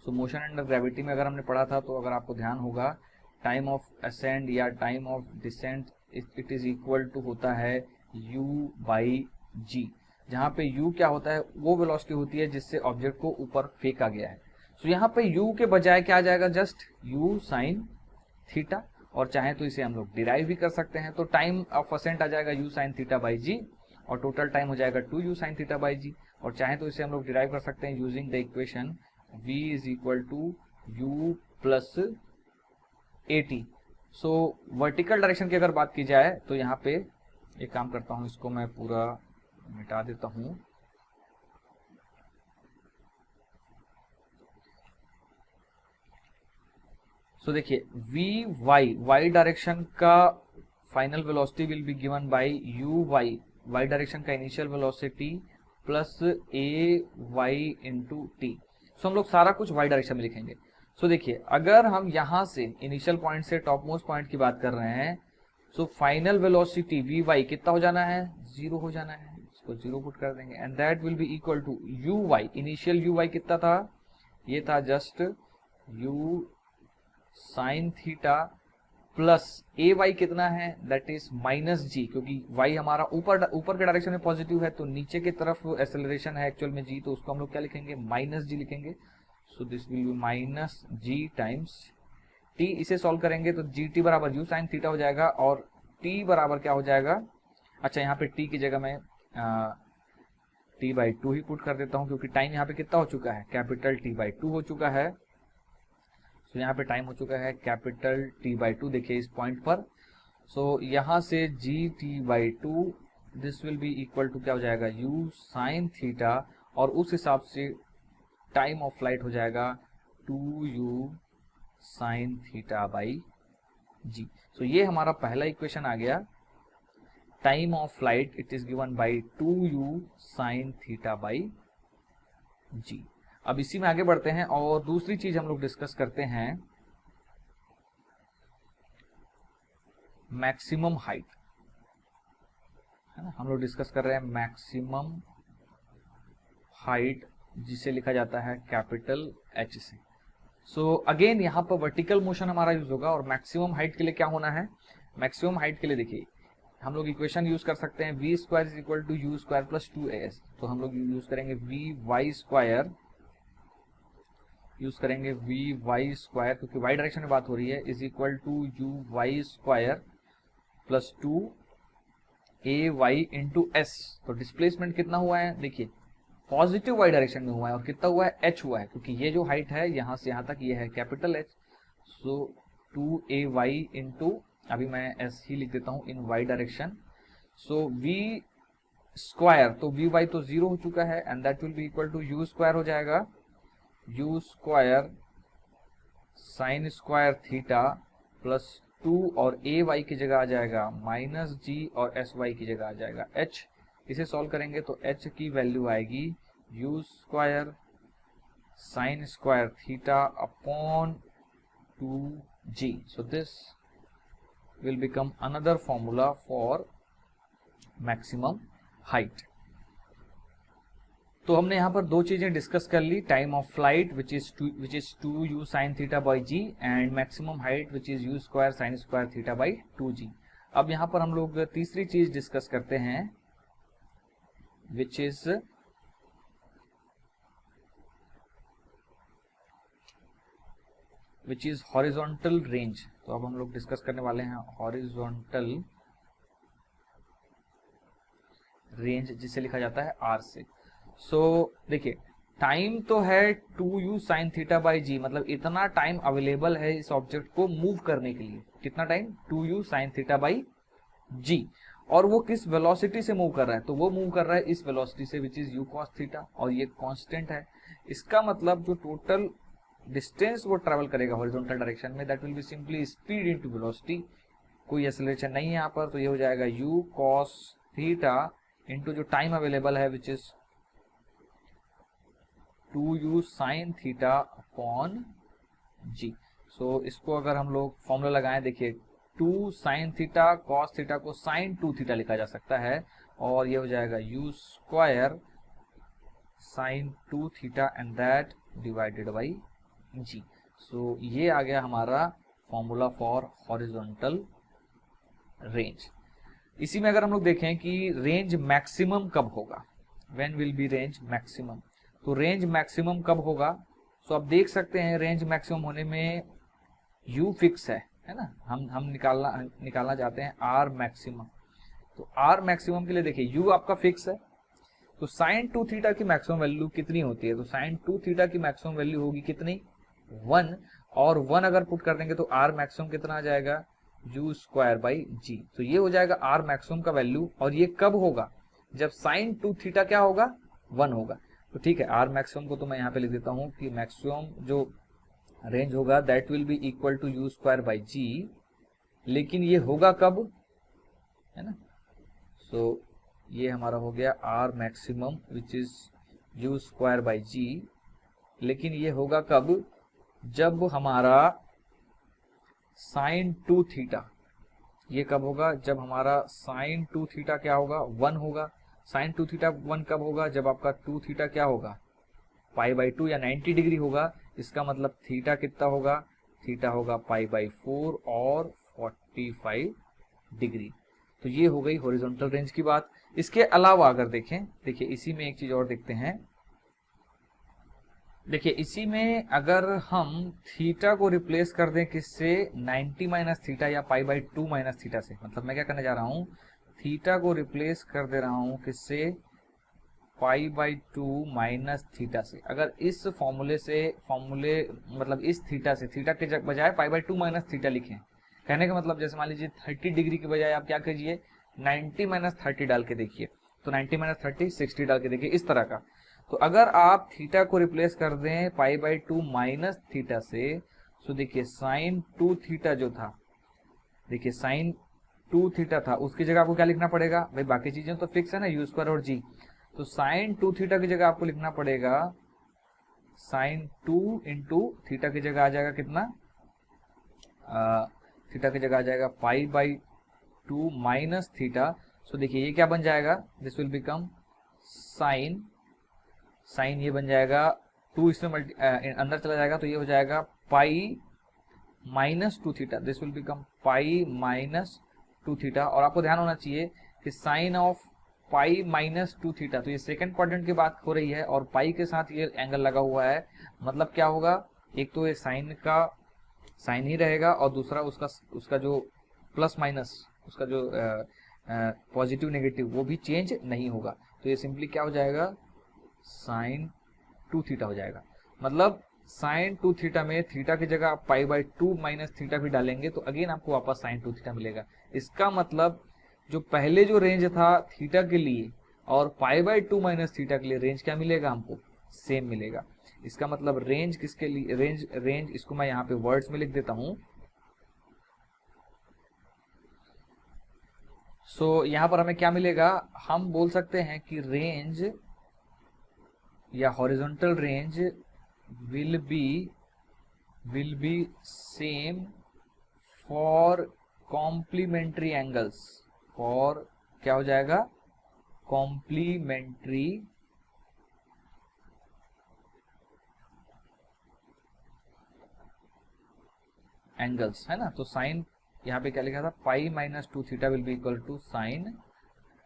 [SPEAKER 1] सो मोशन अंडर ग्रेविटी में अगर हमने पढ़ा था तो अगर आपको ध्यान होगा, टाइम ऑफ असेंड या time of descend it is equal to होता है u/g, जहाँ पे u क्या होता है? वो वेलोसिटी होती है जिससे ऑब्जेक्ट को ऊपर फेंका गया है। सो यहाँ पे u के बजाय क्या आ जाएगा? जस्ट u sin थीटा, और चाहे तो इसे हम लोग डिराइव भी कर सकते हैं। तो टाइम ऑफ असेंट आ जाएगा u sin θ/g, और टोटल टाइम हो जाएगा 2u sin θ/g, और चाहे तो इसे हम लोग डिराइव कर सकते हैं using the equation v = u + at। So vertical direction की अगर बात की जाए तो यहाँ पे एक काम करता हूँ, इसको मैं पूरा मिटा देता हूँ। सो देखिए, y डायरेक्शन का final velocity will be given by y direction का initial velocity plus ay into t. So हम लोग सारा कुछ y डायरेक्शन में लिखेंगे। सो देखिए, अगर हम यहाँ से इनिशियल पॉइंट से टॉप मोस्ट पॉइंट की बात कर रहे हैं, सो फाइनल वेलोसिटी vy कितना हो जाना है? 0 हो जाना है। इसको 0 पुट कर देंगे, and that will be equal to uy। Initial uy कितना था? ये था just u sin theta plus ay कितना है? दैट इज -g, क्योंकि y हमारा ऊपर के डायरेक्शन में पॉजिटिव है, तो नीचे की तरफ एक्सेलरेशन है एक्चुअल में g, तो उसको हम लोग क्या लिखेंगे? -g लिखेंगे। सो this will B -g times t। इसे सॉल्व करेंगे तो gt बराबर u sin थीटा हो जाएगा, और t बराबर क्या हो जाएगा? अच्छा, यहाँ पे t की जगह मैं T/2 ही पुट कर देता हूँ, क्योंकि टाइम यहाँ पे कितना हो चुका है? कैपिटल T/2 हो चुका है। सो यहाँ पे टाइम हो चुका है कैपिटल T/2, देखिए इस पॉइंट पर। सो यहाँ से gt/2 this will be equal to क्या हो जाएगा? u sin थीटा, और उस हिसाब से टाइम ऑफ फ्लाइट हो जाएगा 2u sine theta by g. So ये हमारा पहला इक्वेशन आ गया। Time of flight it is given by 2u sine theta by g. अब इसी में आगे बढ़ते हैं और दूसरी चीज हम लोग डिस्कस करते हैं, मैक्सिमम हाइट, है ना। हम लोग डिस्कस कर रहे हैं मैक्सिमम हाइट, जिसे लिखा जाता है कैपिटल एच से। सो अगेन यहाँ पर वर्टिकल मोशन हमारा यूज होगा और मैक्सिमम हाइट के लिए क्या होना है, मैक्सिमम हाइट के लिए देखिए हम लोग इक्वेशन यूज कर सकते हैं v square is equal to u square plus 2as। तो हम लोग यूज करेंगे वी वाई स्क्वायर, यूज करेंगे वी वाई स्क्वायर क्योंकि वाई डायरेक्शन में बात हो रही है, is equal to u y square plus 2ay into s. तो डिस्प्लेसमेंट कितना हुआ है, देखिए पॉजिटिव वाई डायरेक्शन में हुआ है और कितना हुआ है, h हुआ है, क्योंकि ये जो हाइट है यहाँ से यहाँ तक ये है कैपिटल H। सो 2ay इंटू, अभी मैं s ही लिख देता हूँ in y direction. So v square, तो vy तो 0 हो चुका है and that will be equal to u square हो जाएगा, u square sine square theta plus 2 और ay की जगह आ जाएगा माइनस g और sy की जगह आ जाएगा h। इसे सॉल्व करेंगे तो h की वैल्यू आएगी u square sine square theta upon 2g। So this will become another formula for maximum height. तो हमने यहाँ पर दो चीजें डिस्कस कर ली, time of flight which is 2u sine theta by g and maximum height which is u square sine square theta by 2g। अब यहाँ पर हम लोग तीसरी चीज डिस्कस करते हैं which is horizontal range। तो अब हम लोग डिस्कस करने वाले हैं horizontal range, जिसे लिखा जाता है r से। सो देखिए टाइम तो है 2u साइन थीटा बाई जी, मतलब इतना टाइम अवेलेबल है इस ऑब्जेक्ट को मूव करने के लिए। कितना time, 2u sine theta by g. और वो किस वेलोसिटी से मूव कर रहा है, तो वो मूव कर रहा है इस वेलोसिटी से विच इज u cos थीटा, और ये कांस्टेंट है। इसका मतलब जो टोटल डिस्टेंस वो ट्रेवल करेगा हॉरिजॉन्टल डायरेक्शन में, that will be simply speed into velocity. कोई एक्सेलरेशन नहीं है यहाँ पर, तो ये हो जाएगा u cos थीटा इनटू जो टाइम अवेलेबल है which is 2u sine theta upon g. So इसको अगर हम लोग फॉर्मूला लगाएं, देखिए 2 साइन थीटा कॉस थीटा को साइन 2 थीटा लिखा जा सकता है, और ये हो जाएगा u square sine 2 theta and that divided by g. So ये आ गया हमारा फॉर्मूला फॉर हॉरिजॉन्टल रेंज। इसी में अगर हम लोग देखें कि रेंज मैक्सिमम कब होगा, when will be range maximum, तो रेंज मैक्सिमम कब होगा। सो आप देख सकते हैं रेंज मैक्सिमम होने में u फिक्स है ना, हम निकालना चाहते हैं r मैक्सिमम। तो r मैक्सिमम के लिए देखिए u आपका फिक्स है, तो साइन 2 थीटा की मैक्सिमम वैल्यू कितनी होती है, तो साइन 2 थीटा की मैक्सिमम वैल्यू होगी कितनी, 1, और 1 अगर पुट कर देंगे तो r मैक्सिमम कितना आ जाएगा, u स्क्वायर बाई जी। तो ये हो जाएगा r मैक्सिमम का वैल्यू, और ये कब होगा, जब साइन 2 थीटा क्या होगा, 1 होगा। तो ठीक है, r मैक्सिमम को तो मैं यहाँ पे लिख देता हूँ कि मैक्सिमम जो रेंज होगा that will be equal to u square by g, लेकिन ये होगा कब, है ना। सो ये हमारा हो गया r maximum which is u square by g, लेकिन ये होगा कब, जब हमारा साइन 2 थीटा, ये कब होगा, जब हमारा साइन 2 थीटा क्या होगा, 1 होगा। साइन 2 थीटा 1 कब होगा, जब आपका 2 थीटा क्या होगा, पाई बाई 2 या 90 डिग्री होगा। इसका मतलब थीटा कितना होगा, थीटा होगा पाई बाई 4 और 45 डिग्री। तो ये हो गई हॉरिजॉन्टल रेंज की बात। इसके अलावा अगर देखें, देखिए इसी में एक चीज और देखते हैं, देखिए इसी में अगर हम थीटा को रिप्लेस कर दें किससे, 90 माइनस थीटा या पाई बाई 2 माइनस थीटा से, मतलब मैं क्या करने जा रहा हूं, थीटा को रिप्लेस कर दे रहा हूं किससे, पाई बाई 2 माइनस थीटा से। अगर इस फॉर्मूले मतलब इस थीटा से, थीटा के बजाय पाई बाई 2 माइनस थीटा लिखें, कहने का मतलब जैसे मान लीजिए 30 डिग्री के बजाय आप क्या कीजिए, 90 माइनस 30 डाल के देखिए, तो 90 माइनस 30 60 डाल के देखिए, इस तरह का। तो अगर आप थीटा को रिप्लेस कर दें पाई बाई 2 माइनस थीटा से, सो देखिए साइन 2 थीटा जो था, देखिए साइन 2 थीटा था, उसकी जगह आपको क्या लिखना पड़ेगा भाई, बाकी चीजें तो फिक्स है ना, यू स्क्वायर और जी। तो साइन 2 थीटा की जगह आपको लिखना पड़ेगा साइन 2 इंटू थीटा की जगह आ जाएगा कितना, थीटा की जगह आ जाएगा pi by 2 minus theta. So देखिए ये क्या बन जाएगा, this will become sine, sine ये बन जाएगा 2 इसमें अंदर चला जाएगा तो ये हो जाएगा pi minus 2 theta, this will become pi minus 2 theta. और आपको ध्यान होना चाहिए कि sine of pi minus 2 theta, तो ये सेकंड क्वाड्रेंट की बात हो रही है और पाई के साथ ये एंगल लगा हुआ है, मतलब क्या होगा, एक तो ये साइन का साइन ही रहेगा और दूसरा उसका जो प्लस माइनस, उसका जो पॉजिटिव नेगेटिव वो भी चेंज नहीं होगा। तो ये सिंपली क्या हो जाएगा, साइन 2 थीटा हो जाएगा। मतलब साइन 2 थीटा में थीटा की जगह आप पाई बाई 2 माइनस थीटा भी डालेंगे तो अगेन आपको वापस साइन 2 थीटा मिलेगा। इसका मतलब जो पहले जो रेंज था थीटा के लिए और पाई बाई 2 माइनस थीटा के लिए रेंज क्या मिलेगा, हमको सेम मिलेगा। इसका मतलब रेंज किसके लिए, रेंज इसको मैं यहाँ पे वर्ड्स में लिख देता हूं। सो यहाँ पर हमें क्या मिलेगा, हम बोल सकते हैं कि रेंज या horizontal range will be same for complementary angles, for क्या हो जाएगा, complementary angles, है ना। तो साइन यहाँ पे क्या लिखा था, pi minus 2 theta will be equal to sine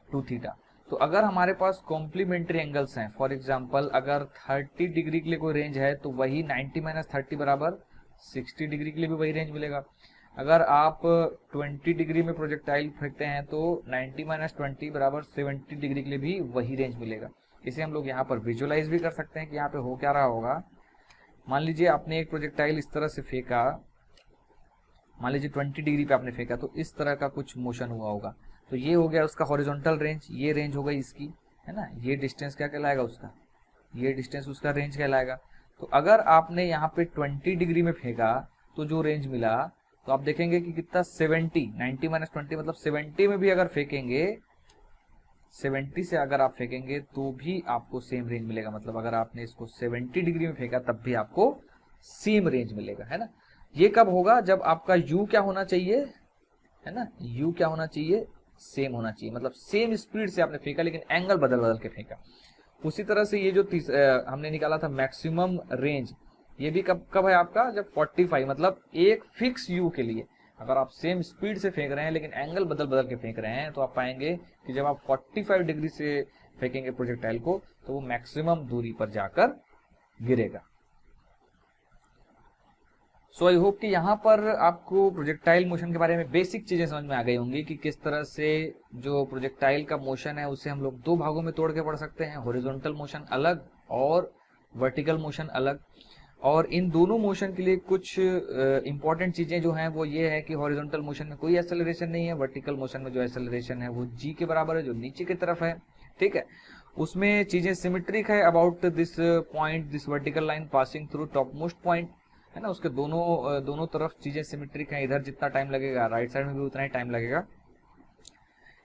[SPEAKER 1] 2 theta. तो अगर हमारे पास कॉम्प्लीमेंट्री एंगल्स हैं, फॉर एग्जांपल अगर 30 डिग्री के लिए कोई रेंज है तो वही 90 माइनस 30 बराबर 60 डिग्री के लिए भी वही रेंज मिलेगा। अगर आप 20 डिग्री में प्रोजेक्टाइल फेंकते हैं तो 90 माइनस 20 बराबर 70 डिग्री के लिए भी वही रेंज मिलेगा। इसे हम लोग यहाँ पर विजुअलाइज भी कर सकते हैं कि यहाँ पे हो क्या रहा होगा। मान लीजिए आपने एक प्रोजेक्टाइल इस तरह से फेंका, मान लीजिए 20 डिग्री पे आपने फेंका तो इस तरह का कुछ मोशन हुआ होगा। तो ये हो गया उसका हॉरिजॉन्टल रेंज, ये रेंज हो गई इसकी, है ना। ये डिस्टेंस क्या कहलाएगा उसका, ये डिस्टेंस उसका रेंज कहलाएगा। तो अगर आपने यहाँ पे 20 डिग्री में फेंका तो जो रेंज मिला, तो आप देखेंगे कि कितना 70, 90 माइनस 20 मतलब 70 में भी अगर फेंकेंगे, 70 से अगर आप फेंकेंगे तो भी आपको सेम रेंज मिलेगा। मतलब अगर आपने इसको 70 डिग्री में फेंका तब भी आपको सेम रेंज मिलेगा, है ना। ये कब होगा, जब आपका u क्या होना चाहिए, है ना, u क्या होना चाहिए, सेम होना चाहिए। मतलब सेम स्पीड से आपने फेंका लेकिन एंगल बदल बदल के फेंका। उसी तरह से ये जो हमने निकाला था मैक्सिमम रेंज, ये भी कब है आपका, जब 45, मतलब एक फिक्स u के लिए अगर आप सेम स्पीड से फेंक रहे हैं लेकिन एंगल बदल बदल के फेंक रहे हैं तो आप पाएंगे कि जब आप 45 डिग्री से फेंकेंगे प्रोजेक्टाइल को तो वो मैक्सिमम दूरी पर जाकर गिरेगा। सो आई होप कि यहाँ पर आपको प्रोजेक्टाइल मोशन के बारे में बेसिक चीजें समझ में आ गई होंगी कि किस तरह से जो प्रोजेक्टाइल का मोशन है उसे हम लोग दो भागों में तोड़ के पढ़ सकते हैं, हॉरिजॉन्टल मोशन अलग और वर्टिकल मोशन अलग। और इन दोनों मोशन के लिए कुछ इंपॉर्टेंट चीजें जो हैं वो ये है कि हॉरिजॉन्टल मोशन में कोई एक्सेलरेशन नहीं है, वर्टिकल मोशन में जो एक्सेलरेशन है वो जी के बराबर है जो नीचे की तरफ है, ठीक है। उसमें चीजें सिमेट्रिक है about this point, this vertical line passing through top most point, है ना। उसके दोनों तरफ चीजें सिमेट्रिक हैं, इधर जितना टाइम लगेगा राइट साइड में भी उतना ही टाइम लगेगा।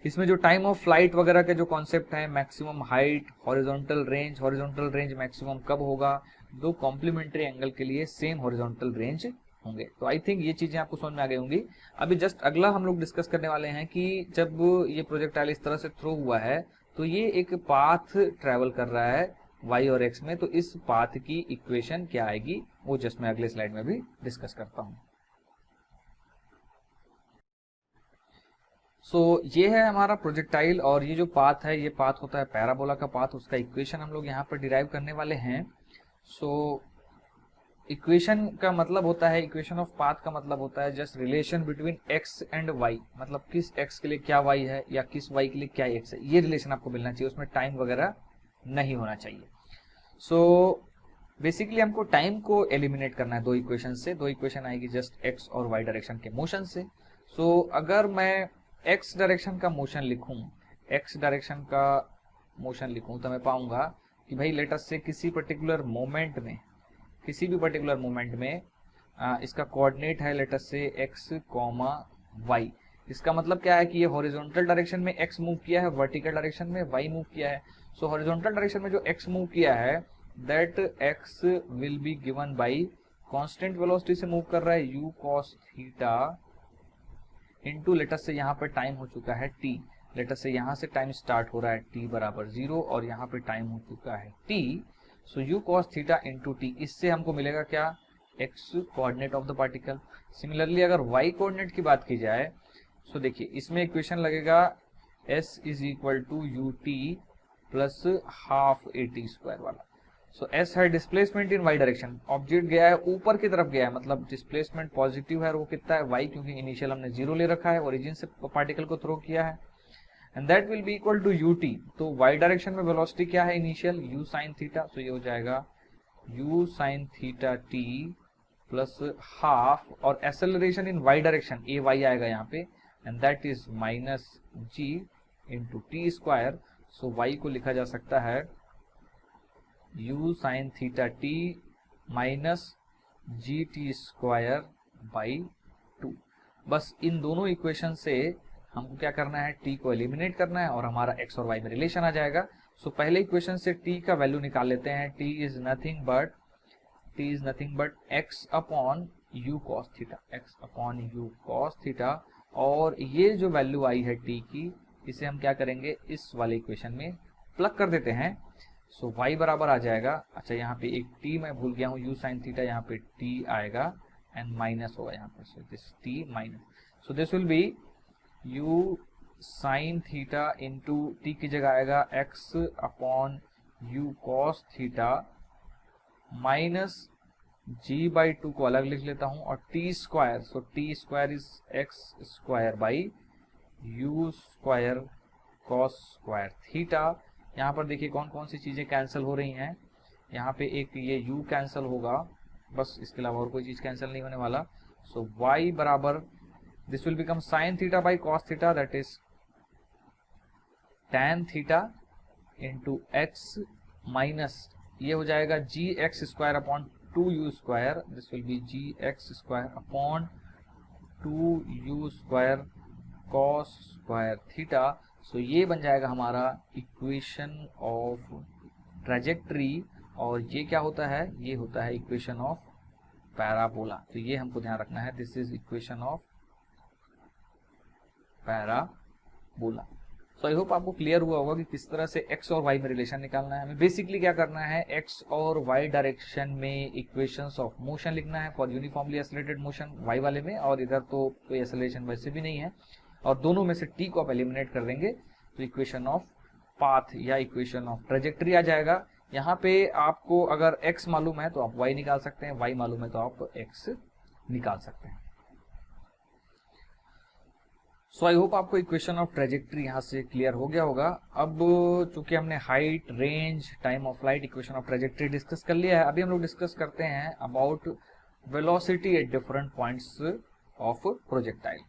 [SPEAKER 1] इसमें जो टाइम ऑफ फ्लाइट वगैरह के जो कॉन्सेप्ट है, maximum height, horizontal range maximum कब होगा, दो कॉम्प्लीमेंट्री एंगल के लिए सेम हॉरिजॉन्टल रेंज होंगे। तो आई थिंक ये चीजें आपको समझ में आ गई होंगी। अभी जस्ट अगला हम लोग डिस्कस करने वाले हैं कि जब ये प्रोजेक्टाइल इस तरह से थ्रो हुआ है तो ये एक पाथ ट्रेवल कर रहा है y और x में, तो इस पाथ की इक्वेशन क्या आएगी वो जस्ट मैं अगले स्लाइड में भी डिस्कस करता हूं। सो ये है हमारा प्रोजेक्टाइल और ये जो पाथ है ये पाथ होता है पैराबोला का पाथ, उसका इक्वेशन हम लोग यहाँ पर डिराइव करने वाले हैं। सो इक्वेशन का मतलब होता है, इक्वेशन ऑफ पाथ का मतलब होता है just relation between x and y, मतलब किस x के लिए क्या y है या किस y के लिए क्या x है, ये रिलेशन आपको मिलना चाहिए, उसमें टाइम वगैरह नहीं होना चाहिए। सो बेसिकली हमको टाइम को एलिमिनेट करना है दो इक्वेशन से, दो इक्वेशन आएगी जस्ट x और y डायरेक्शन के मोशन से। सो अगर मैं x डायरेक्शन का मोशन लिखूं, x डायरेक्शन का मोशन लिखूं तो मैं पाऊंगा कि भाई लेट अस से किसी भी पर्टिकुलर मोमेंट में इसका कोऑर्डिनेट है लेट अस से x, y। इसका मतलब क्या है कि ये हॉरिजॉन्टल डायरेक्शन में x मूव किया है, वर्टिकल डायरेक्शन में y मूव किया है। सो हॉरिजॉन्टल डायरेक्शन में जो x मूव किया है that x will be given bye constant velocity से मूव कर रहा है u cos theta into late us से यहाँ पे टाइम हो चुका है t। लेट अस से यहाँ से टाइम स्टार्ट हो रहा है t बराबर 0 और यहाँ पे टाइम हो चुका है t। सो u cos theta into T, इससे हमको मिलेगा क्या, x coordinate of the particle. Similarly अगर y कोऑर्डिनेट की बात की जाए सो देखिए इसमें इक्वेशन लगेगा s is equal to u t plus half a t square वाला। सो s है displacement in y direction, object गया है ऊपर की तरफ गया है, मतलब डिस्प्लेसमेंट पॉजिटिव है और वो कितना है y, क्योंकि इनिशियल हमने 0 ले रखा है, ओरिजिन से पार्टिकल को थ्रो किया है, and that will be equal to u t. तो y डायरेक्शन में वेलोसिटी क्या है initial, u sine theta. So ये हो जाएगा u sine theta t plus half, और acceleration in y direction a y आएगा यहाँ पे, and that is minus g into t square. So y को लिखा जा सकता है u sine theta t minus g t square by 2। बस इन दोनों इक्वेशन से हमको क्या करना है, t को एलिमिनेट करना है और हमारा x और y में रिलेशन आ जाएगा। सो पहले इक्वेशन से t का वैल्यू निकाल लेते हैं। t is nothing but x upon u cos theta, x upon u cos theta, और ये जो वैल्यू आई है t की, इसे हम क्या करेंगे, इस वाले इक्वेशन में प्लग कर देते हैं। सो y बराबर आ जाएगा, अच्छा यहाँ पे एक t मैं भूल गया हूँ, u साइन थीटा, यहाँ पे t आएगा एंड माइनस होगा यहाँ पे, so this t minus, so this will B u sine theta into t की जगह आएगा x upon u cos theta minus g by 2 को अलग लिख लेता हूँ, और t square, so t square is x square by u square cos square theta. यहाँ पर देखिए कौन कौन सी चीजें कैंसिल हो रही हैं, यहाँ पे एक ये u कैंसिल होगा, बस इसके अलावा और कोई चीज कैंसिल नहीं होने वाला। सो y बराबर this will become sine theta by cos theta, that is tan theta into x minus ये हो जाएगा g x square upon 2u square, this will be g x square upon 2u square cos square theta. So ये बन जाएगा हमारा equation of trajectory, और ये क्या होता है, ये होता है इक्वेशन ऑफ पैराबोला। तो ये हमको ध्यान रखना है, this is equation of parabola. So I hope आपको क्लियर हुआ होगा कि किस तरह से x और y में रिलेशन निकालना है। हमें बेसिकली क्या करना है, x और y डायरेक्शन में इक्वेशंस ऑफ मोशन लिखना है for uniformly accelerated motion y वाले में, और इधर तो कोई एक्सेलरेशन वैसे भी नहीं है, और दोनों में से t को आप एलिमिनेट कर देंगे तो इक्वेशन ऑफ पाथ या इक्वेशन ऑफ ट्रेजेक्ट्री आ जाएगा। यहाँ पे आपको अगर x मालूम है तो आप y निकाल सकते हैं, y मालूम है तो आप x निकाल सकते हैं। सो आई होप आपको इक्वेशन ऑफ ट्रेजेक्ट्री यहाँ से क्लियर हो गया होगा। अब चूंकि हमने height, range, time of flight, equation of trajectory discuss कर लिया है, अभी हम लोग डिस्कस करते हैं about velocity at different points of projectile.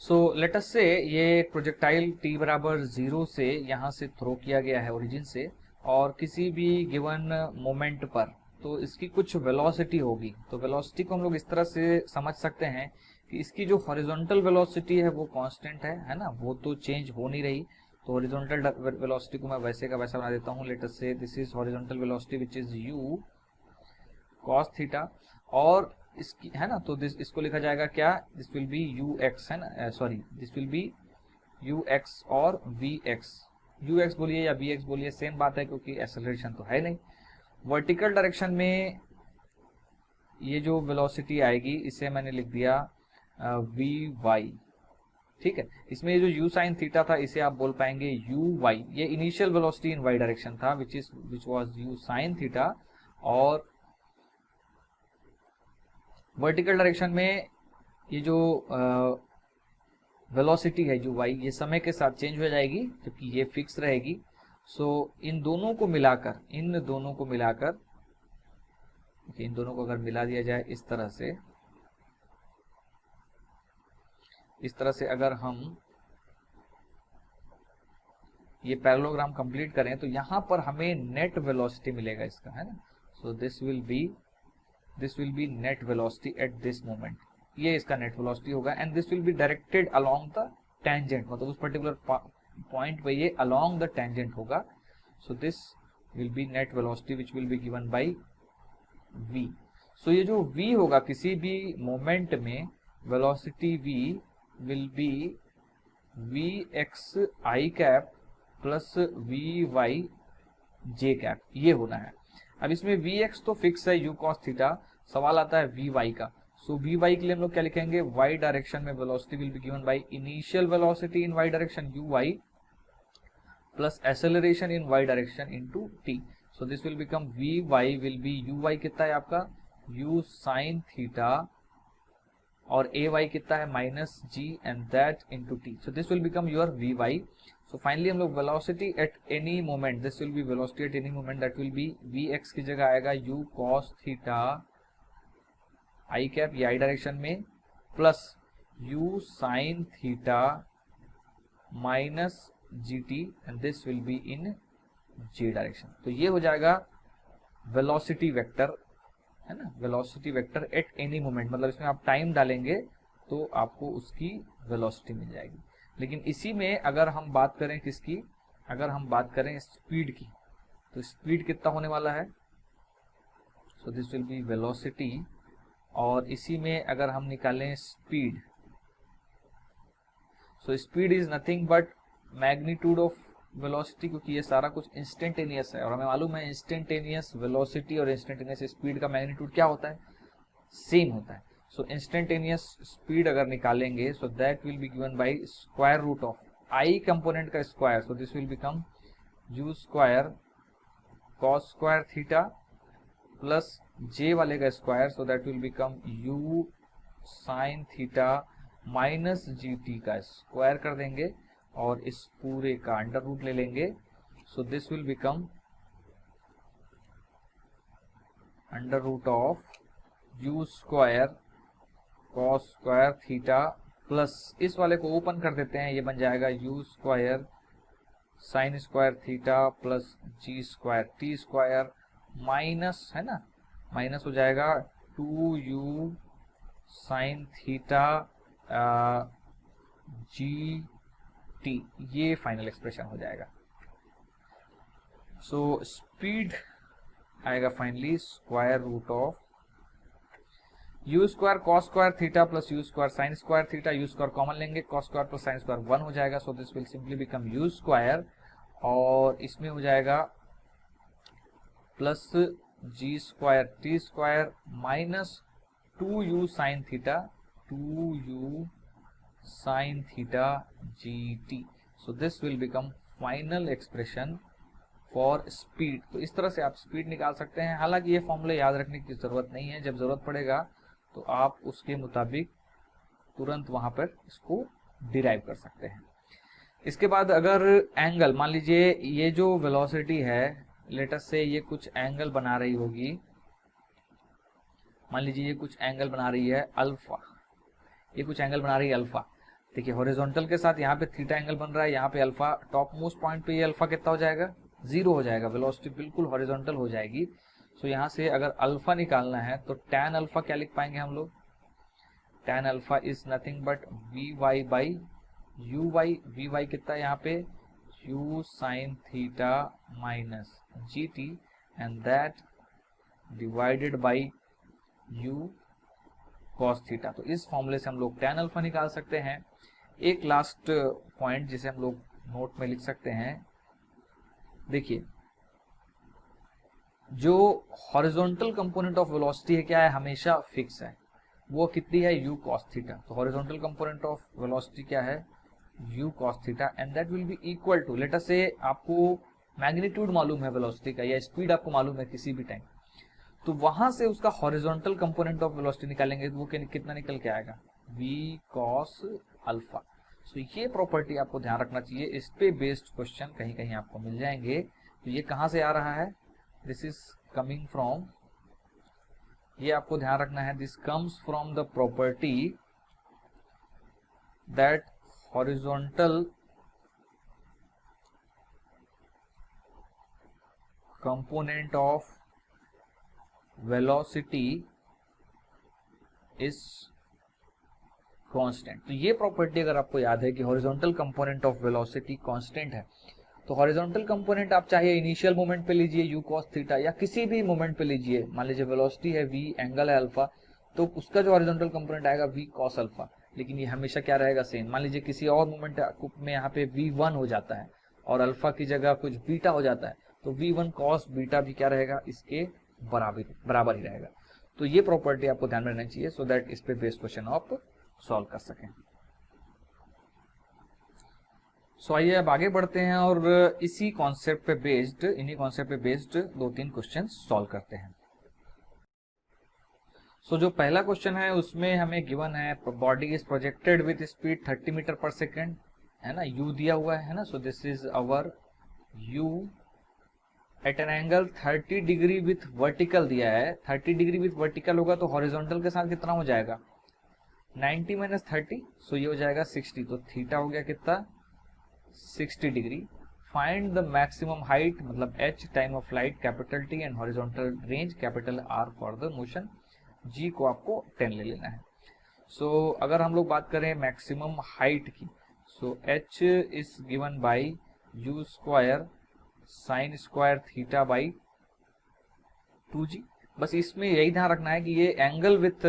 [SPEAKER 1] So let us से ये प्रोजेक्टाइल t बराबर 0 से यहाँ से थ्रो किया गया है ओरिजिन से, और किसी भी गिवन मोमेंट पर तो इसकी कुछ वेलोसिटी होगी। तो वेलोसिटी को हम लोग इस तरह से समझ सकते हैं कि इसकी जो हॉरिजॉन्टल वेलोसिटी है वो कांस्टेंट है ना, वो तो चेंज हो नहीं रही। तो हॉरिजॉन्टल वेलोसिटी को मैं वैसे का वैसा बना देता हूँ, लेट अस से this is horizontal velocity which is u cos theta, और इसकी है ना, तो इसको लिखा जाएगा क्या, दिस विल बी ux है ना, sorry this will B ux और vx, ux बोलिए या vx बोलिए सेम बात है, क्योंकि एक्सेलरेशन तो है नहीं। वर्टिकल डायरेक्शन में ये जो वेलोसिटी आएगी इसे मैंने लिख दिया vy, ठीक है। इसमें ये जो u साइन थीटा था इसे आप बोल पाएंगे uy, ये initial velocity in y direction था which was u sine theta, और वर्टिकल डायरेक्शन में ये जो वेलोसिटी है जो y, ये समय के साथ चेंज हो जाएगी जबकि ये फिक्स रहेगी। सो इन दोनों को मिलाकर इन दोनों को अगर मिला दिया जाए इस तरह से अगर हम ये पैरेललोग्राम कंप्लीट करें तो यहाँ पर हमें नेट वेलोसिटी मिलेगा इसका, है ना। So this will B this will B net velocity at this moment, ये इसका नेट वेलोसिटी होगा, and this will be directed along the tangent, मतलब उस पर्टिकुलर पॉइंट पे ये अलोंग द टेंजेंट होगा. सो this will B net velocity which will be given bye v. सो ये जो v होगा किसी भी मोमेंट में, velocity v will be v x i cap plus v y j cap, ये होना है. अब इसमें v x तो फिक्स है u cos थीटा, सवाल आता है v y का. सो v y के लिए हम लोग क्या लिखेंगे, y डायरेक्शन में velocity will be given by initial velocity in y direction u y plus acceleration in y direction into t. So this will become v y will B u y कितना है आपका u sin theta, और a y कितना है minus g and that into t. So this will become your v y. So finally हम लोग velocity at any moment, this will B velocity at any moment, that will B v x की जगह आएगा u cos theta i cap, ये i direction में, plus u sin theta minus gt and this will be in j direction. तो ये हो जाएगा velocity vector, है ना, velocity vector at any moment, मतलब इसमें आप टाइम डालेंगे तो आपको उसकी वेलोसिटी मिल जाएगी. लेकिन इसी में अगर हम बात करें किसकी, अगर हम बात करें स्पीड की, तो स्पीड कितना होने वाला है, so this will B velocity, और इसी में अगर हम निकालें speed, so speed is nothing but magnitude of velocity, क्योंकि ये सारा कुछ इंस्टेंटेनियस है, और हमें मालूम है इंस्टेंटेनियस वेलोसिटी और इंस्टेंटेनियस स्पीड का मैग्नीट्यूड क्या होता है, सेम होता है. सो इंस्टेंटेनियस स्पीड अगर निकालेंगे, so that will be given by square root of i component का square, so this will become u square cos square theta plus j वाले का square, so that will become u sin theta minus gt का square कर देंगे, और इस पूरे का अंडर रूट ले लेंगे. So this will become under root of u square cos square theta plus इस वाले को ओपन कर देते हैं, ये बन जाएगा u square sine square theta plus g square t square minus, है ना, माइनस हो जाएगा 2u sine theta g t, ये फाइनल एक्सप्रेशन हो जाएगा. सो स्पीड आएगा finally square root of u square cos square theta plus u square sine square theta, u square common लेंगे, cos square plus sine square 1 हो जाएगा. So this will simply become u square, और इसमें हो जाएगा plus g square t square minus 2u sine theta, 2u sin theta gt. So this will become final expression for speed. तो इस तरह से आप स्पीड निकाल सकते हैं. हालांकि ये फॉर्मूला याद रखने की जरूरत नहीं है, जब जरूरत पड़ेगा तो आप उसके मुताबिक तुरंत वहां पर इसको डिराइव कर सकते हैं. इसके बाद अगर एंगल, मान लीजिए ये जो वेलोसिटी है, लेट अस से ये कुछ एंगल बना रही होगी, मान लीजिए ये कुछ एंगल बना रही है अल्फा, ये कुछ एंगल बना रही है अल्फा. देखिए हॉरिजॉन्टल के साथ यहाँ पे थीटा एंगल बन रहा है, यहाँ पे अल्फा, टॉप मोस्ट पॉइंट पे ये अल्फा कितना हो जाएगा, 0 हो जाएगा, वेलोसिटी बिल्कुल हॉरिजॉन्टल हो जाएगी. सो यहाँ से अगर अल्फा निकालना है तो tan अल्फा क्या लिख पाएंगे हम लोग, tan alpha is nothing but v y by u y. V y कितना है यहाँ पे, u sine theta minus g t and that divided by u cos theta. तो इस फॉर्मूले से हम लोग tan अल्फा निकाल सकते हैं. एक लास्ट पॉइंट जिसे हम लोग नोट में लिख सकते हैं, देखिए जो हॉरिजॉन्टल कंपोनेंट ऑफ वेलोसिटी है क्या है, हमेशा फिक्स है, वो कितनी है u cos थीटा. तो हॉरिजॉन्टल कंपोनेंट ऑफ वेलोसिटी क्या है, u cos theta, and that will be equal to, let us से आपको मैग्नीट्यूड मालूम है वेलोसिटी का, या स्पीड आपको मालूम है किसी भी टाइम, तो वहां से उसका हॉरिजॉन्टल कंपोनेंट ऑफ वेलोसिटी निकालेंगे तो वो कितना निकल के आएगा, v cos अल्फा. सो ये प्रॉपर्टी आपको ध्यान रखना चाहिए, इस पे बेस्ड क्वेश्चन कहीं कहीं आपको मिल जाएंगे. तो ये कहां से आ रहा है, दिस इज कमिंग फ्रॉम, ये आपको ध्यान रखना है, this comes from the property that horizontal component of velocity is constant. तो ये प्रॉपर्टी अगर आपको याद है कि horizontal component of velocity constant है, तो हॉरिजॉन्टल कंपोनेंट आप चाहे इनिशियल मोमेंट पे लीजिए u cos थीटा, या किसी भी मोमेंट पे लीजिए, मान लीजिए वेलोसिटी है v, एंगल है अल्फा, तो उसका जो हॉरिजॉन्टल कंपोनेंट आएगा v cos अल्फा, लेकिन ये हमेशा क्या रहेगा, सेम। मान लीजिए किसी और मोमेंट में यहाँ पे v1 हो जाता है और अल्फा की जगह कुछ बीटा हो जाता है, तो v1 cos बीटा भी क्या रहेगा, इसके बराबर ही रहेगा। तो ये प्रॉपर्टी आपको ध्यान में रखनी चाहिए, सो दैट इस पे बेस्ड क्वेश्चन आप सॉल्व कर सकें। सो आइए अब आगे बढ़ते हैं और इन्हीं कॉन्सेप्ट पे बेस्ड 2-3 क्वेश्चन सॉल्व करते हैं। सो जो पहला क्वेश्चन है उसमें हमें गिवन है body is projected with speed 30 meter per second, है ना, u दिया हुआ है ना। So this is our u at an angle 30 degree with vertical दिया है। 30 डिग्री विथ वर्टिकल होगा तो हॉरिजॉन्टल के साथ कितना हो जाएगा, 90 माइनस 30, सो ये हो जाएगा 60। तो थीटा हो गया कितना, 60 degree. Find the maximum height, मतलब h, time of flight capital T and horizontal range capital R for the motion, g को आपको 10 ले लेना है। सो अगर हम लोग बात करें मैक्सिमम हाइट की, सो h is given by u square sine square theta by 2g। बस इसमें यही ध्यान रखना है कि ये एंगल विथ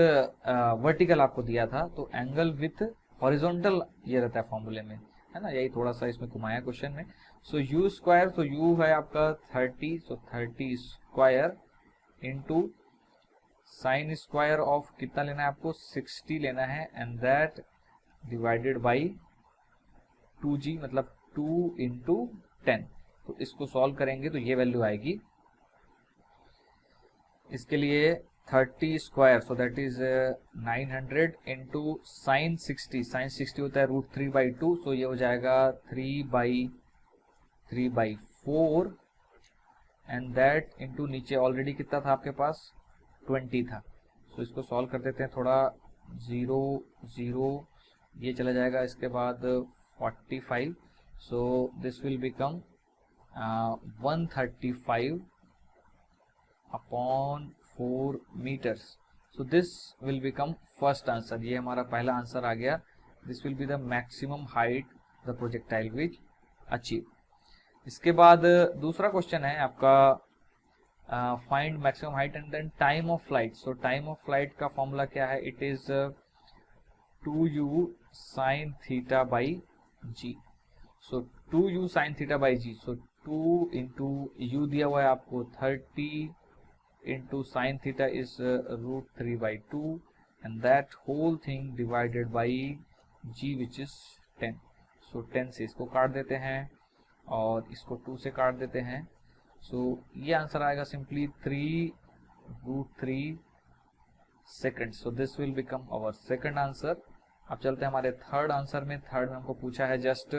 [SPEAKER 1] वर्टिकल आपको दिया था, तो एंगल विथ हॉरिजॉन्टल ये रहता है फॉर्मूले में, है ना, यही थोड़ा सा इसमें घुमाया क्वेश्चन में। सो u स्क्वायर, तो u है आपका 30, सो 30 square into sine square of कितना लेना है आपको, 60 लेना है, and that divided by 2g, मतलब 2 इंटू 10। तो इसको सॉल्व करेंगे तो ये वैल्यू आएगी इसके लिए 30 square, so that is 900 into sine 60, sine 60 होता है √3/2, सो ये हो जाएगा 3/4, एंड दैट इंटू नीचे ऑलरेडी कितना था आपके पास, 20 था। सो इसको सॉल्व कर देते हैं, थोड़ा 0 0 ये चला जाएगा, इसके बाद 45, so this will become 135 upon 4 meters. So this will become first answer, ये हमारा पहला आंसर आ गया। This will be the maximum height the projectile will achieve. इसके बाद दूसरा क्वेश्चन है आपका find maximum height and then time of flight. So time of flight का फॉर्मूला क्या है, it is 2u sine theta by g. So 2u sine theta by g, so 2 into u दिया हुआ है आपको 30 into sine theta is √3/2, and that whole thing divided by g which is 10। So 10 से इसको काट देते हैं और इसको 2 से काट देते हैं, सो ये आंसर आएगा simply 3√3 second. So this will become our second answer. अब चलते हैं हमारे थर्ड आंसर में। थर्ड में हमको पूछा है जस्ट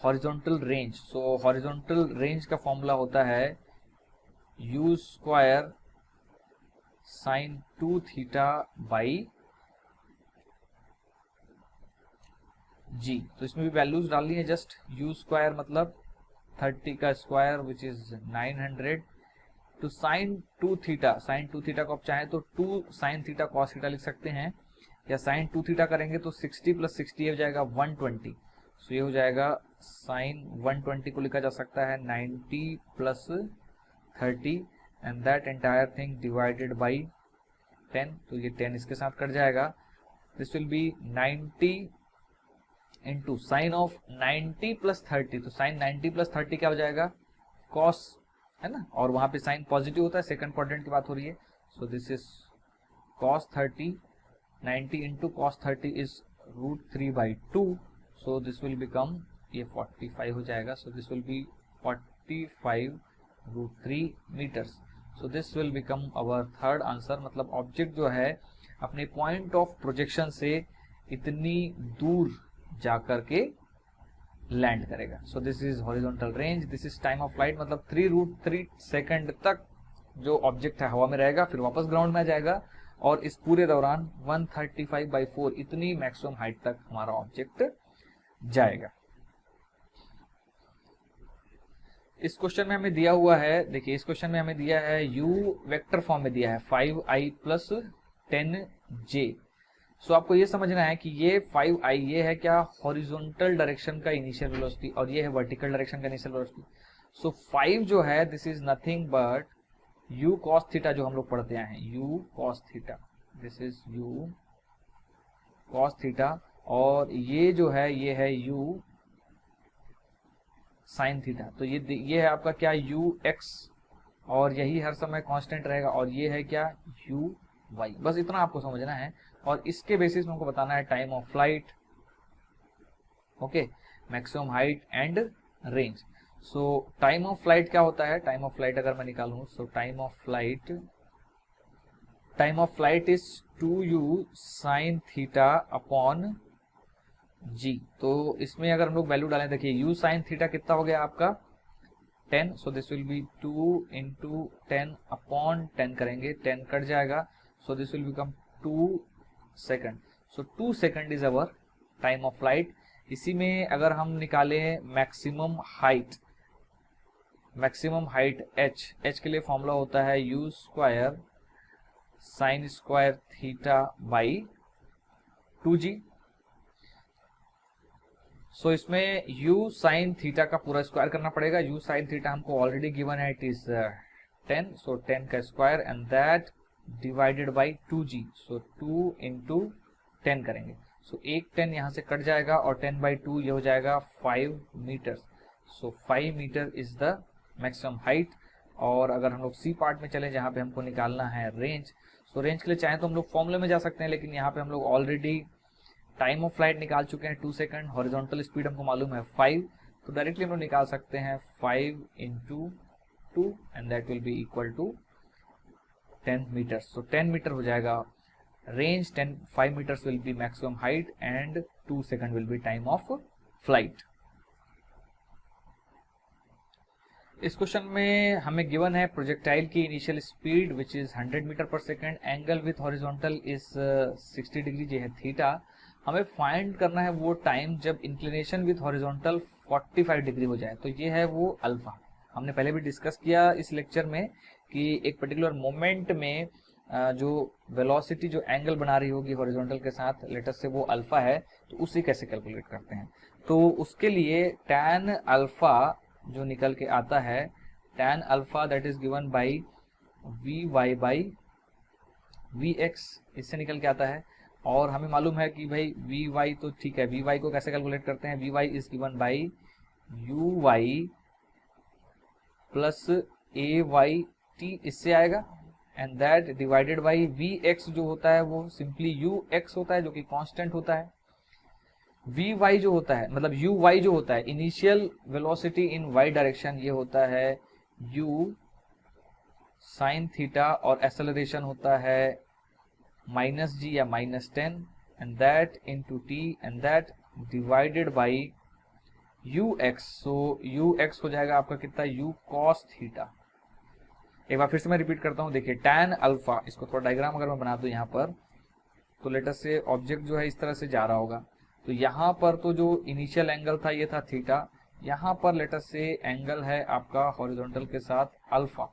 [SPEAKER 1] हॉरिजॉन्टल रेंज। सो हॉरिजॉन्टल रेंज का फॉर्मूला होता है u square sine 2 theta by g। तो इसमें भी वैल्यूज डालनी है, जस्ट u स्क्वायर मतलब 30 का square which is 900 two sine 2 theta. Sine 2 theta को आप चाहें तो 2 साइन थीटा कॉस थीटा लिख सकते हैं, या साइन 2 थीटा करेंगे तो 60 प्लस 60 हो जाएगा 120। सो ये हो जाएगा साइन 120 को लिखा जा सकता है 90 plus 30, and that entire thing divided by 10। तो ये 10 इसके साथ कट जाएगा। This will B 90 into sine of 90 plus 30, तो साइन 90 प्लस 30 क्या हो जाएगा, कॉस, है ना, और वहां पे साइन पॉजिटिव होता है, सेकंड क्वाड्रेंट की बात हो रही है। सो दिस इज कॉस 30, 90 इंटू cos 30 is √3/2, so this will become ये 45 हो जाएगा। So this will be 45√3 meters. So this will become our third answer, मतलब ऑब्जेक्ट जो है अपने पॉइंट ऑफ प्रोजेक्शन से इतनी दूर जाकर के लैंड करेगा। सो this is horizontal range, this is time of flight, मतलब 3√3 सेकंड तक जो ऑब्जेक्ट है हवा में रहेगा, फिर वापस ग्राउंड में आ जाएगा, और इस पूरे दौरान 135/4 इतनी मैक्सिमम हाइट तक हमारा ऑब्जेक्ट जाएगा। इस क्वेश्चन में हमें दिया हुआ है, देखिए इस क्वेश्चन में हमें दिया है u वेक्टर फॉर्म में दिया है 5i प्लस 10j। सो आपको ये समझना है कि ये 5i ये है क्या, हॉरिजॉन्टल डायरेक्शन का इनिशियल वेलोसिटी, और ये है वर्टिकल डायरेक्शन का इनिशियल वेलोसिटी। सो 5 जो है this is nothing but u cos theta, जो हम लोग पढ़ते आए हैं u cos theta, this is u cos theta, और ये जो है ये है u sin थीटा। तो ये है आपका क्या ux, और यही हर समय कांस्टेंट रहेगा, और ये है क्या uy। बस इतना आपको समझना है, और इसके बेसिस में हमको बताना है time of flight, okay, maximum height and range. So time of flight क्या होता है, टाइम ऑफ फ्लाइट अगर मैं निकालूं, सो time of flight is 2u sin theta upon g। तो इसमें अगर हम लोग वैल्यू डालें, देखिए u sin थीटा कितना हो गया आपका 10, सो this will B 2 into 10 upon 10 करेंगे, 10 कट जाएगा, so this will become 2 second. So 2 second is our time of flight. इसी में अगर हम निकालें मैक्सिमम हाइट h के लिए फॉर्मूला होता है u square sine square theta by 2g। सो इसमें u sin थीटा का पूरा स्क्वायर करना पड़ेगा। u sin थीटा हमको ऑलरेडी गिवन है, इट इज 10, सो 10 का square and that divided by 2g, so 2 into 10 करेंगे, सो एक 10 यहाँ से कट जाएगा, और 10 बाई 2 ये हो जाएगा 5 meter. So 5 meter is the maximum height. और अगर हम लोग सी पार्ट में चले जहाँ पे हमको निकालना है रेंज, सो रेंज के लिए चाहें तो हम लोग फॉर्मूले में जा सकते हैं, लेकिन यहाँ पे हम लोग ऑलरेडी टाइम ऑफ फ्लाइट निकाल चुके हैं 2 सेकंड, हॉरिजॉन्टल स्पीड हमको मालूम है 5, तो डायरेक्टली हम लोग निकाल सकते हैं 5 into 2 and that will be equal to 10 metre. So 10 metre हो जाएगा range, 5 metres will be maximum height and 2 second will be time of flight. इस क्वेश्चन में हमें गिवन है प्रोजेक्टाइल की initial speed which is 100 metre per second, angle with horizontal is 60 degree, ये है theta. हमें फाइंड करना है वो टाइम जब इंक्लिनेशन विथ हॉरिजॉन्टल 45 डिग्री हो जाए, तो ये है वो अल्फा। हमने पहले भी डिस्कस किया इस लेक्चर में कि एक पर्टिकुलर मोमेंट में जो वेलोसिटी जो एंगल बना रही होगी हॉरिजॉन्टल के साथ, लेटस से वो अल्फा है, तो उसे कैसे कैलकुलेट करते हैं। तो उसके लिए tan अल्फा जो निकल के आता है, tan alpha that is given by vy by vx, इससे निकल के आता है। और हमें मालूम है कि भाई vy तो ठीक है, vy को कैसे कैलकुलेट करते हैं, vy is given by uy plus ayt, इससे आएगा, and that divided by vx जो होता है वो सिंपली ux होता है, जो कि कांस्टेंट होता है। vy जो होता है, मतलब uy जो होता है, initial velocity in y direction, ये होता है u sin थीटा, और एक्सेलरेशन होता है -g या -10, and that into t, and that divided by ux। So ux हो जाएगा आपका कितना, u cos थीटा। एक बार फिर से मैं रिपीट करता हूं, देखिए tan अल्फा, इसको थोड़ा डायग्राम अगर मैं बना दूं यहाँ पर, तो लेटस से ऑब्जेक्ट जो है इस तरह से जा रहा होगा, तो यहाँ पर तो जो इनिशियल एंगल था ये था थीटा, यहाँ पर लेटस से एंगल है आपका हॉरिजॉन्टल के साथ अल्फा।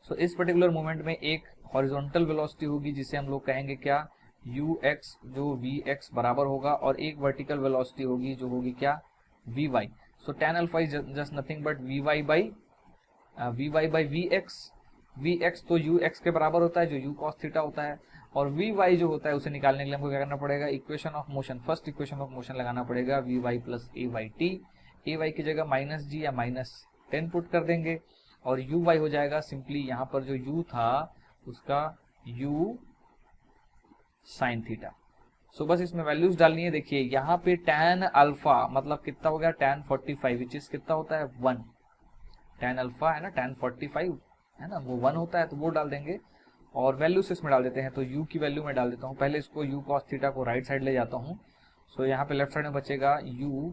[SPEAKER 1] सो इस पर्टिकुलर मोमेंट में एक हॉरिजॉन्टल वेलोसिटी होगी जिसे हम लोग कहेंगे क्या, ux, जो vx बराबर होगा, और एक वर्टिकल वेलोसिटी होगी जो होगी क्या, vy। So tan alpha is just nothing but vy by vx तो ux के बराबर होता है, जो u cos थीटा होता है, और vy जो होता है उसे निकालने के लिए हमको क्या करना पड़ेगा, equation of motion, first equation of motion लगाना पड़ेगा, vy प्लस ayt, ay की जगह -g या -10 पुट कर देंगे, और uy हो जाएगा सिंपली यहाँ पर जो u था उसका u sin थीटा। सो बस इसमें वैल्यूज डालनी है। देखिए यहाँ पे tan अल्फा मतलब कितना हो गया, tan 45, विच इज कितना होता है 1, tan अल्फा है ना, tan 45 है ना, वो 1 होता है, तो वो डाल देंगे, और वैल्यूज इसमें डाल देते हैं। तो u की वैल्यू में डाल देता हूँ, पहले इसको u cos थीटा को राइट साइड ले जाता हूँ। सो यहाँ पे लेफ्ट साइड में बचेगा u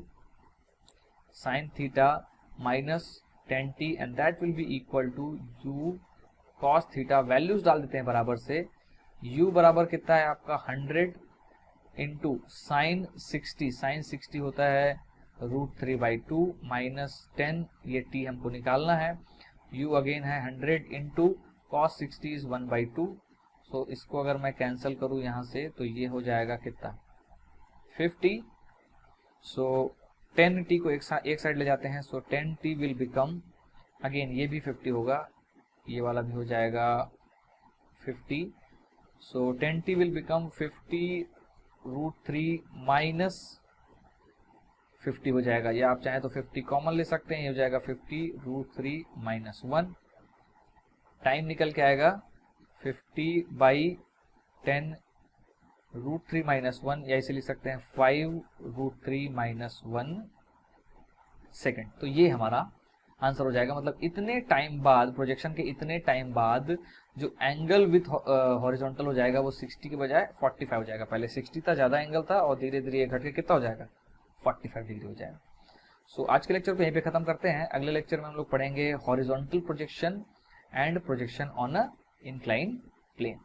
[SPEAKER 1] sin theta minus 10t, and that will be equal to u cos theta. Values डाल देते हैं बराबर से, u बराबर कितना है आपका 100 इंटू साइन 60 होता है √3/2 माइनस 10, ये t हमको निकालना है। u अगेन है 100 इंटू cos 60 इज 1/2। सो इसको अगर मैं कैंसिल करूँ यहाँ से तो ये हो जाएगा कितना, 50। सो 10t को एक साइड ले जाते हैं, सो 10t विल बिकम, अगेन ये भी 50 होगा, ये वाला भी हो जाएगा 50। सो 10t विल बिकम 50 √3 माइनस 50 हो जाएगा, या आप चाहें तो 50 कॉमन ले सकते हैं, ये हो जाएगा 50 √3 माइनस 1। टाइम निकल के आएगा 50/10 √3 माइनस 1, या इसे लिख सकते हैं 5 √3 माइनस 1 सेकेंड। तो ये हमारा आंसर हो जाएगा। मतलब इतने टाइम बाद, प्रोजेक्शन के इतने टाइम बाद जो एंगल विथ हॉरिजॉन्टल हो जाएगा वो 60 के बजाय 45 हो जाएगा। पहले 60 था, ज़्यादा एंगल था, और धीरे धीरे ये घट के कितना हो जाएगा, 45 डिग्री हो जाएगा। सो आज के लेक्चर को यहीं पे खत्म करते हैं। अगले लेक्चर में हम लोग पढ़ेंगे horizontal projection and projection on a inclined plane.